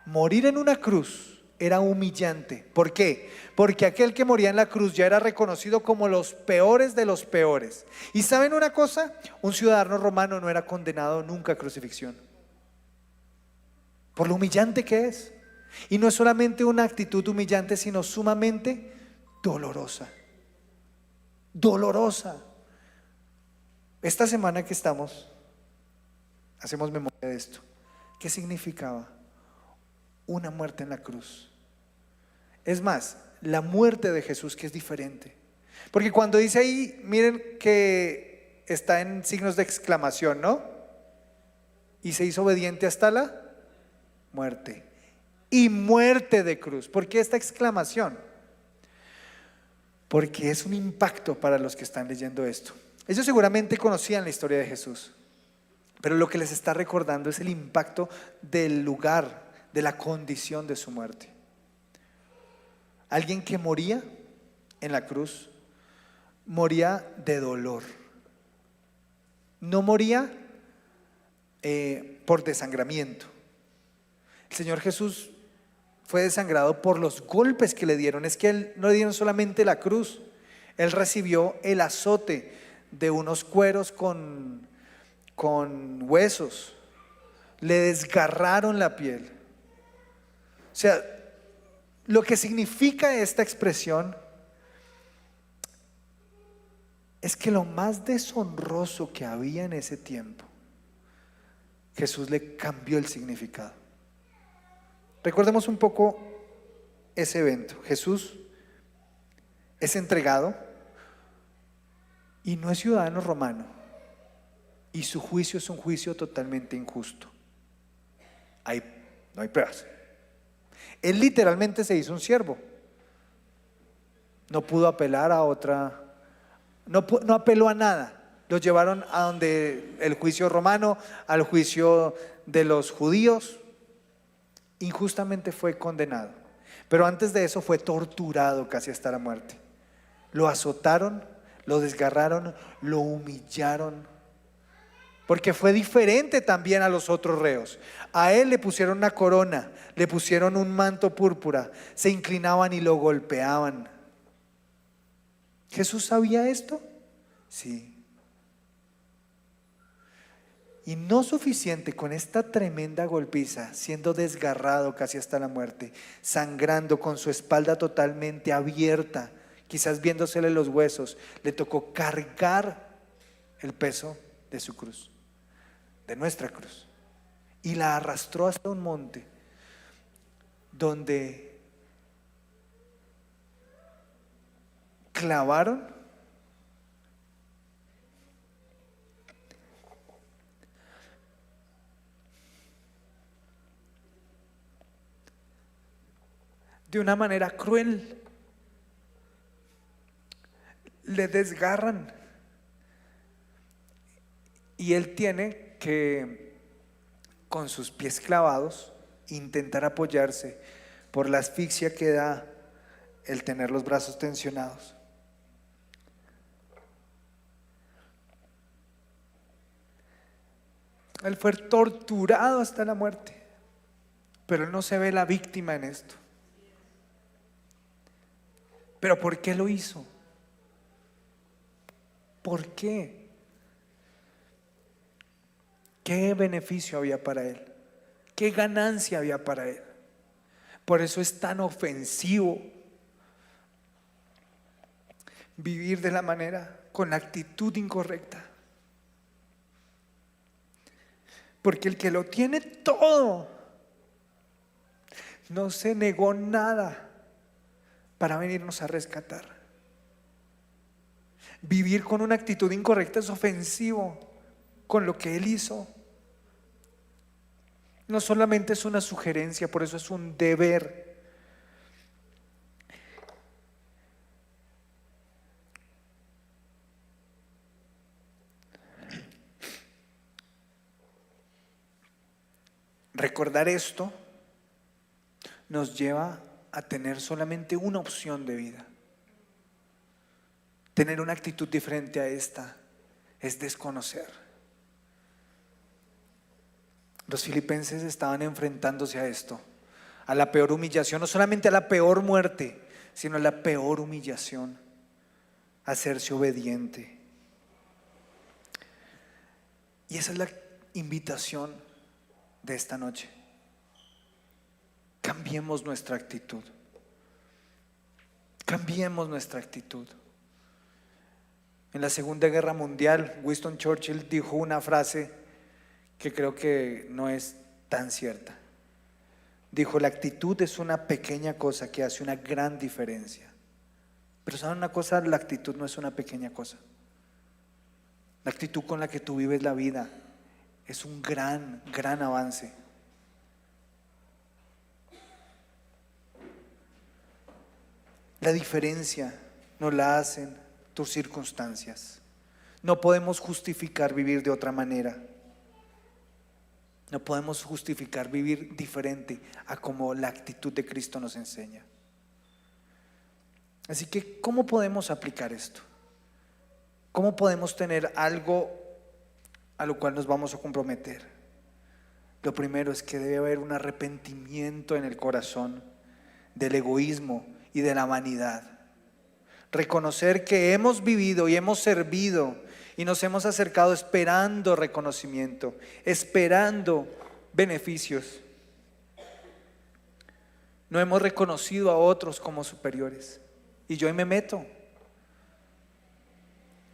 Morir en una cruz era humillante. ¿Por qué? Porque aquel que moría en la cruz ya era reconocido como los peores de los peores. ¿Y saben una cosa? Un ciudadano romano no era condenado nunca a crucifixión, por lo humillante que es. Y no es solamente una actitud humillante, sino sumamente dolorosa. Dolorosa. Esta semana que estamos, hacemos memoria de esto. ¿Qué significaba? Una muerte en la cruz. Es más, la muerte de Jesús, que es diferente. Porque cuando dice ahí, miren que está en signos de exclamación, ¿no? Y se hizo obediente hasta la muerte. Y muerte de cruz. ¿Por qué esta exclamación? Porque es un impacto para los que están leyendo esto. Ellos seguramente conocían la historia de Jesús, pero lo que les está recordando es el impacto del lugar, de la condición de su muerte. Alguien que moría en la cruz, moría de dolor. No moría por desangramiento. El Señor Jesús fue desangrado por los golpes que le dieron. Es que Él no le dieron solamente la cruz, Él recibió el azote de unos cueros con huesos. Le desgarraron la piel. O sea, lo que significa esta expresión es que lo más deshonroso que había en ese tiempo, Jesús le cambió el significado. Recordemos un poco ese evento. Jesús es entregado y no es ciudadano romano, y su juicio es un juicio totalmente injusto. No hay pruebas. Él literalmente se hizo un siervo. No pudo apelar a otra, no apeló a nada. Lo llevaron a donde el juicio romano, al juicio de los judíos. Injustamente fue condenado. Pero antes de eso fue torturado casi hasta la muerte. Lo azotaron, lo desgarraron, lo humillaron. Porque fue diferente también a los otros reos. A él le pusieron una corona, le pusieron un manto púrpura, se inclinaban y lo golpeaban. ¿Jesús sabía esto? Sí. Y no suficiente con esta tremenda golpiza, siendo desgarrado casi hasta la muerte, sangrando con su espalda totalmente abierta, quizás viéndosele los huesos, le tocó cargar el peso de su cruz, de nuestra cruz, y la arrastró hasta un monte donde clavaron de una manera cruel, le desgarran, y él tiene que, con sus pies clavados, intentar apoyarse por la asfixia que da el tener los brazos tensionados. Él fue torturado hasta la muerte, pero él no se ve la víctima en esto. ¿Pero por qué lo hizo? ¿Por qué? ¿Qué beneficio había para él? ¿Qué ganancia había para él? Por eso es tan ofensivo vivir de la manera, con la actitud incorrecta. Porque el que lo tiene todo no se negó nada para venirnos a rescatar. Vivir con una actitud incorrecta es ofensivo con lo que Él hizo. No solamente es una sugerencia, por eso es un deber. Recordar esto nos lleva a tener solamente una opción de vida. Tener una actitud diferente a esta es desconocer. Los filipenses estaban enfrentándose a esto, a la peor humillación, no solamente a la peor muerte, sino a la peor humillación, a hacerse obediente. Y esa es la invitación de esta noche. Cambiemos nuestra actitud. Cambiemos nuestra actitud. En la Segunda Guerra Mundial, Winston Churchill dijo una frase que creo que no es tan cierta. Dijo: la actitud es una pequeña cosa que hace una gran diferencia. Pero ¿saben una cosa? La actitud no es una pequeña cosa. La actitud con la que tú vives la vida es un gran, gran avance. La diferencia no la hacen tus circunstancias. No podemos justificar vivir de otra manera. No podemos justificar vivir diferente a como la actitud de Cristo nos enseña. Así que, ¿cómo podemos aplicar esto? ¿Cómo podemos tener algo a lo cual nos vamos a comprometer? Lo primero es que debe haber un arrepentimiento en el corazón del egoísmo y de la vanidad. Reconocer que hemos vivido y hemos servido y nos hemos acercado esperando reconocimiento, esperando beneficios. No hemos reconocido a otros como superiores. Y yo ahí me meto.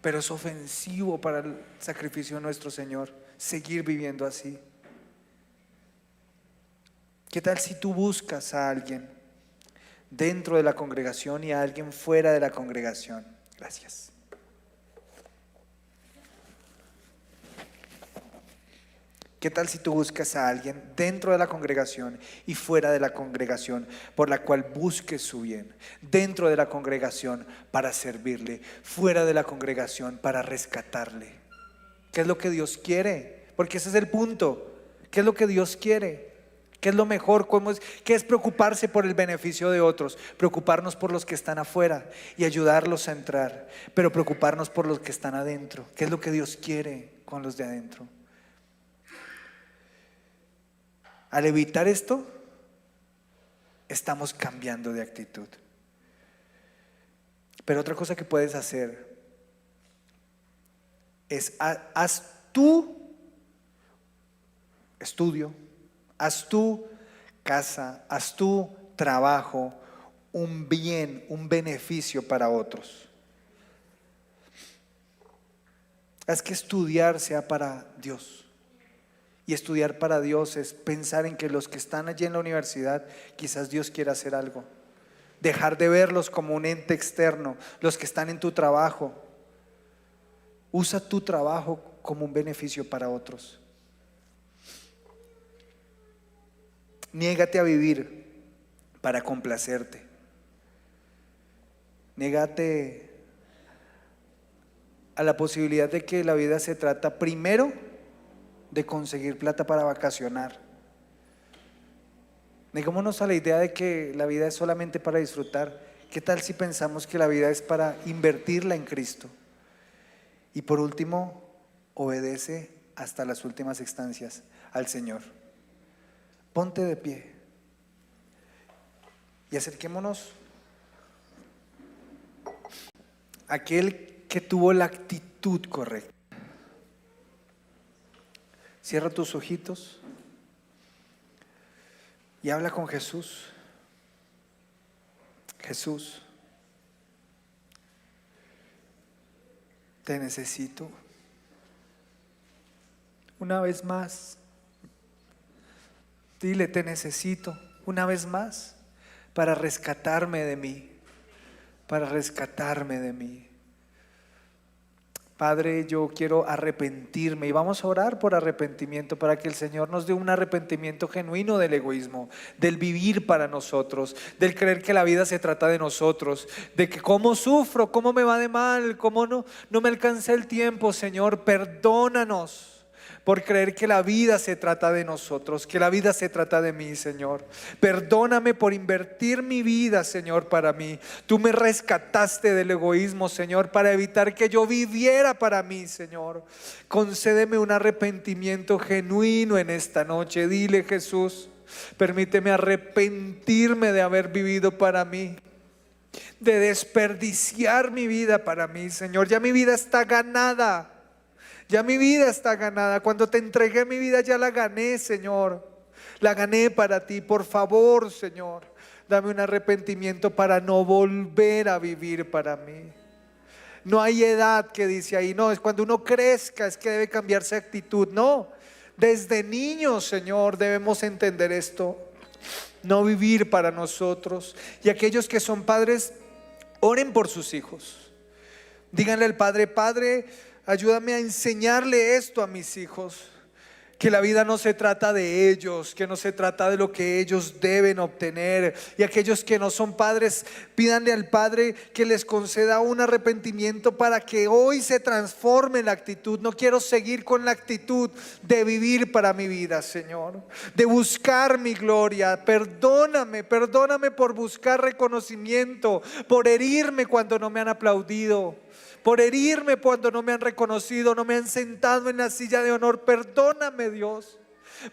Pero es ofensivo para el sacrificio de nuestro Señor seguir viviendo así. ¿Qué tal si tú buscas a alguien dentro de la congregación y a alguien fuera de la congregación? Gracias. ¿Qué tal si tú buscas a alguien dentro de la congregación y fuera de la congregación por la cual busques su bien? Dentro de la congregación para servirle, fuera de la congregación para rescatarle. ¿Qué es lo que Dios quiere? Porque ese es el punto. ¿Qué es lo que Dios quiere? ¿Qué es lo mejor? ¿Qué es preocuparse por el beneficio de otros? Preocuparnos por los que están afuera y ayudarlos a entrar, pero preocuparnos por los que están adentro. ¿Qué es lo que Dios quiere con los de adentro? Al evitar esto, estamos cambiando de actitud. Pero otra cosa que puedes hacer es haz tu estudio, haz tu casa, haz tu trabajo un bien, un beneficio para otros. Haz que estudiar sea para Dios. Y estudiar para Dios es pensar en que los que están allí en la universidad, quizás Dios quiera hacer algo. Dejar de verlos como un ente externo. Los que están en tu trabajo, usa tu trabajo como un beneficio para otros. Niégate a vivir para complacerte. Niégate a la posibilidad de que la vida se trata primero de conseguir plata para vacacionar. Neguémonos a la idea de que la vida es solamente para disfrutar. ¿Qué tal si pensamos que la vida es para invertirla en Cristo? Y por último, obedece hasta las últimas instancias al Señor. Ponte de pie y acerquémonos a aquel que tuvo la actitud correcta. Cierra tus ojitos y habla con Jesús. Jesús, te necesito una vez más. Dile, te necesito una vez más para rescatarme de mí, para rescatarme de mí. Padre, yo quiero arrepentirme y vamos a orar por arrepentimiento para que el Señor nos dé un arrepentimiento genuino del egoísmo, del vivir para nosotros, del creer que la vida se trata de nosotros, de que cómo sufro, cómo me va de mal, cómo no me alcanza el tiempo. Señor, perdónanos por creer que la vida se trata de nosotros, que la vida se trata de mí, Señor. Perdóname por invertir mi vida, Señor, para mí. Tú me rescataste del egoísmo, Señor, para evitar que yo viviera para mí, Señor. Concédeme un arrepentimiento genuino en esta noche. Dile, Jesús, permíteme arrepentirme de haber vivido para mí, de desperdiciar mi vida para mí, Señor. Ya mi vida está ganada. Ya mi vida está ganada. Cuando te entregué mi vida ya la gané, Señor. La gané para ti. Por favor, Señor, dame un arrepentimiento para no volver a vivir para mí. No hay edad que dice ahí. No, es cuando uno crezca es que debe cambiarse actitud. No, desde niños, Señor, debemos entender esto. No vivir para nosotros. Y aquellos que son padres, oren por sus hijos. Díganle al padre: Padre, ayúdame a enseñarle esto a mis hijos. que la vida no se trata de ellos, que no se trata de lo que ellos deben obtener. Y aquellos que no son padres, pídanle al Padre que les conceda un arrepentimiento para que hoy se transforme la actitud. No quiero seguir con la actitud de vivir para mi vida, Señor, de buscar mi gloria. Perdóname por buscar reconocimiento, por herirme cuando no me han aplaudido, por herirme cuando no me han reconocido, no me han sentado en la silla de honor. Perdóname, Dios,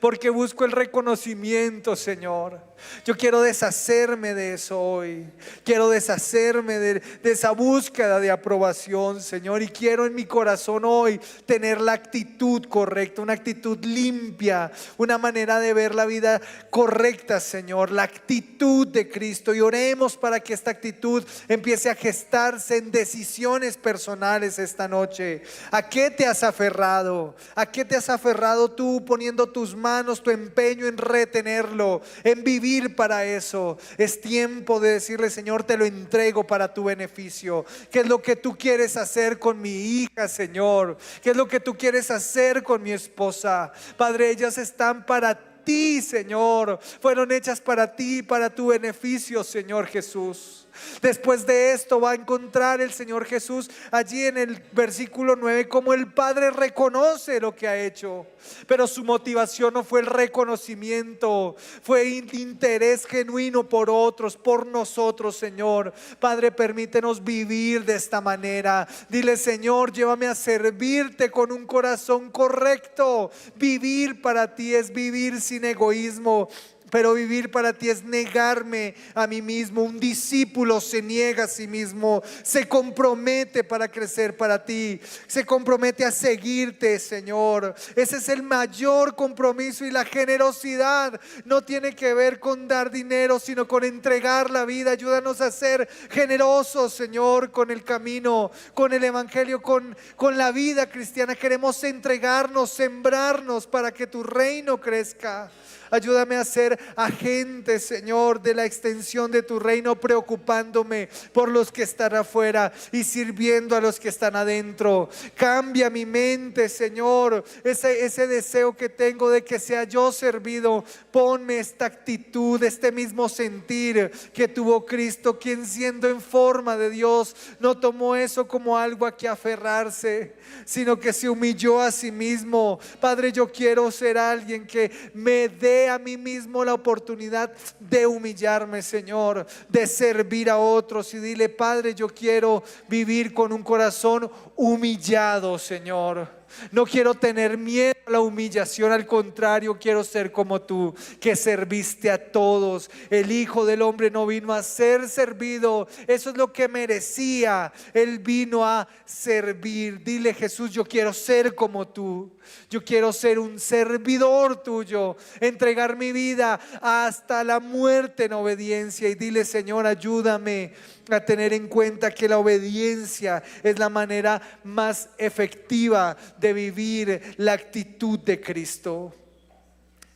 porque busco el reconocimiento, Señor. Yo quiero deshacerme de eso hoy. Quiero deshacerme de esa búsqueda de aprobación, Señor. Y quiero en mi corazón hoy tener la actitud correcta, una actitud limpia, una manera de ver la vida correcta, Señor. La actitud de Cristo. Y oremos para que esta actitud empiece a gestarse en decisiones personales esta noche. ¿A qué te has aferrado? ¿A qué te has aferrado tú poniendo tus manos, tu empeño en retenerlo, en vivir para eso? Es tiempo de decirle: Señor, te lo entrego para tu beneficio. ¿Qué es lo que tú quieres hacer con mi hija, Señor? ¿Qué es lo que tú quieres hacer con mi esposa? Padre, ellas están para ti, Señor. Fueron hechas para ti, para tu beneficio, Señor Jesús. Después de esto va a encontrar el Señor Jesús allí en el versículo 9 como el Padre reconoce lo que ha hecho, pero su motivación no fue el reconocimiento, fue interés genuino por otros, por nosotros, Señor. Padre, permítenos vivir de esta manera. Dile: Señor, llévame a servirte con un corazón correcto. Vivir para ti es vivir sin egoísmo, pero vivir para ti es negarme a mí mismo. Un discípulo se niega a sí mismo, se compromete para crecer para ti, se compromete a seguirte, Señor. Ese es el mayor compromiso. Y la generosidad no tiene que ver con dar dinero, sino con entregar la vida. Ayúdanos a ser generosos, Señor, con el camino, con el evangelio, con la vida cristiana. Queremos entregarnos, sembrarnos para que tu reino crezca. Ayúdame a ser agente, Señor, de la extensión de tu reino, preocupándome por los que están afuera y sirviendo a los que están adentro. Cambia mi mente, Señor, ese deseo que tengo de que sea yo servido. Ponme esta actitud, este mismo sentir que tuvo Cristo, quien siendo en forma de Dios no tomó eso como algo a que aferrarse, sino que se humilló a sí mismo. Padre, yo quiero ser alguien que me dé a mí mismo la oportunidad de humillarme, Señor, de servir a otros. Y dile: Padre, yo quiero vivir con un corazón humillado, Señor. No quiero tener miedo a la humillación, al contrario, quiero ser como tú, que serviste a todos. El Hijo del Hombre no vino a ser servido, eso es lo que merecía. Él vino a servir. Dile: Jesús, yo quiero ser como tú. Yo quiero ser un servidor tuyo, entregar mi vida hasta la muerte en obediencia. Y dile: Señor, ayúdame a tener en cuenta que la obediencia es la manera más efectiva de vivir la actitud de Cristo.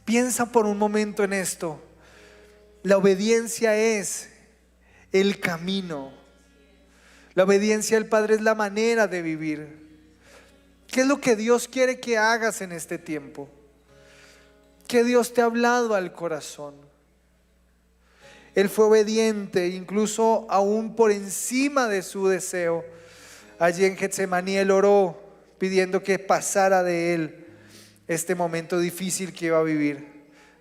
Piensa por un momento en esto. La obediencia es el camino. La obediencia al Padre es la manera de vivir. ¿Qué es lo que Dios quiere que hagas en este tiempo? ¿Qué Dios te ha hablado al corazón? Él fue obediente, incluso aún por encima de su deseo. Allí en Getsemaní Él oró pidiendo que pasara de Él este momento difícil que iba a vivir,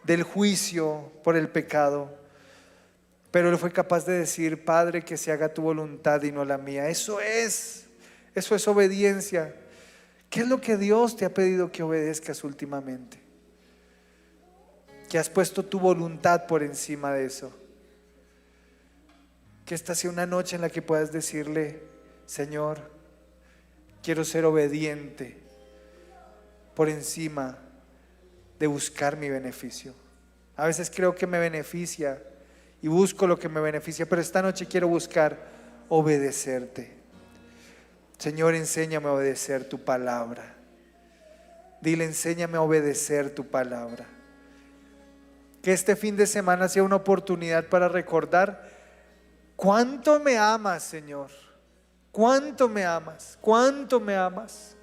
del juicio por el pecado. Pero Él fue capaz de decir: Padre, que se haga tu voluntad y no la mía. Eso es obediencia. ¿Qué es lo que Dios te ha pedido que obedezcas últimamente? Que has puesto tu voluntad por encima de eso. Que esta sea una noche en la que puedas decirle: Señor, quiero ser obediente por encima de buscar mi beneficio. A veces creo que me beneficia y busco lo que me beneficia, pero esta noche quiero buscar obedecerte. Señor, enséñame a obedecer tu palabra. Dile: enséñame a obedecer tu palabra. Que este fin de semana sea una oportunidad para recordar cuánto me amas, Señor. Cuánto me amas, cuánto me amas.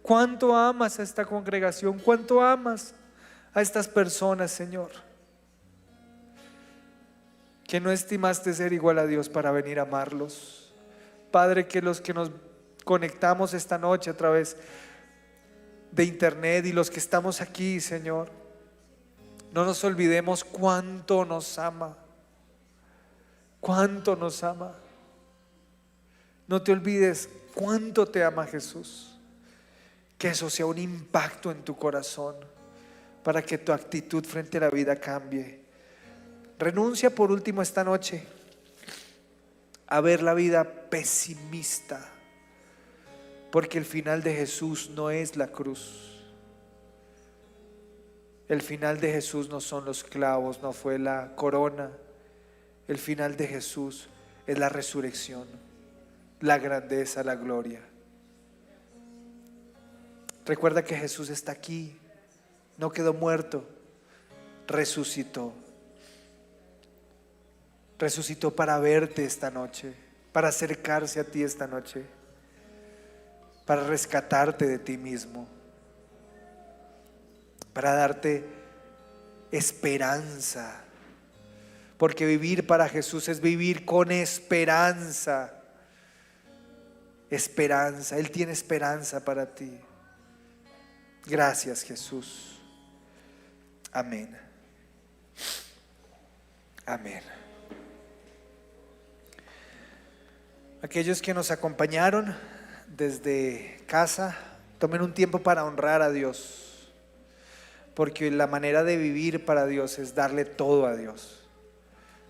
¿Cuánto amas a esta congregación? ¿Cuánto amas a estas personas, Señor? Que no estimaste ser igual a Dios para venir a amarlos. Padre, que los que nos conectamos esta noche a través de internet y los que estamos aquí, Señor, no nos olvidemos cuánto nos ama. Cuánto nos ama. No te olvides cuánto te ama Jesús. Que eso sea un impacto en tu corazón para que tu actitud frente a la vida cambie. Renuncia por último esta noche a ver la vida pesimista, porque el final de Jesús no es la cruz. El final de Jesús no son los clavos, no fue la corona. El final de Jesús es la resurrección, la grandeza, la gloria. Recuerda que Jesús está aquí, no quedó muerto, resucitó. Resucitó para verte esta noche, para acercarse a ti esta noche, para rescatarte de ti mismo, para darte esperanza. Porque vivir para Jesús es vivir con esperanza. Esperanza, Él tiene esperanza para ti. Gracias, Jesús. Amén. Amén. Aquellos que nos acompañaron desde casa, tomen un tiempo para honrar a Dios, porque la manera de vivir para Dios es darle todo a Dios.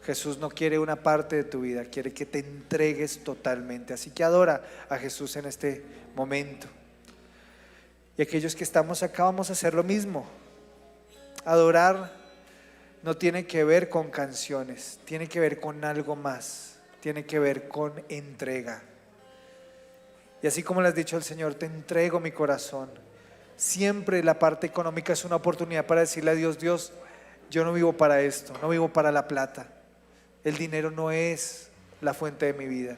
Jesús no quiere una parte de tu vida, quiere que te entregues totalmente. Así que adora a Jesús en este momento. Y aquellos que estamos acá vamos a hacer lo mismo. Adorar no tiene que ver con canciones, tiene que ver con algo más. Tiene que ver con entrega. Y así como le has dicho al Señor, te entrego mi corazón. Siempre la parte económica es una oportunidad para decirle a Dios: Dios, yo no vivo para esto, no vivo para la plata. El dinero no es la fuente de mi vida.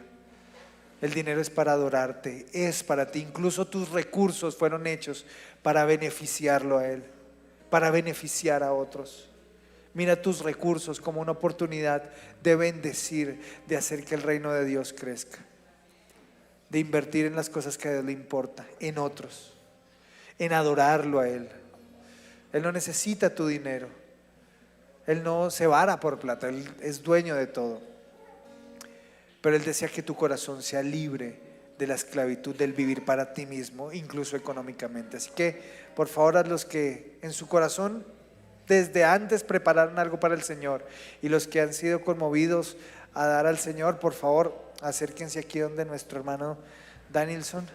El dinero es para adorarte, es para ti. Incluso tus recursos fueron hechos para beneficiarlo a Él, para beneficiar a otros. Mira tus recursos como una oportunidad de bendecir, de hacer que el reino de Dios crezca, de invertir en las cosas que a Dios le importa, en otros, en adorarlo a Él. Él no necesita tu dinero, Él no se vara por plata, Él es dueño de todo. Pero Él desea que tu corazón sea libre de la esclavitud del vivir para ti mismo, incluso económicamente. Así que por favor, a los que en su corazón desde antes prepararon algo para el Señor, y los que han sido conmovidos a dar al Señor, por favor acérquense aquí donde nuestro hermano Danielson.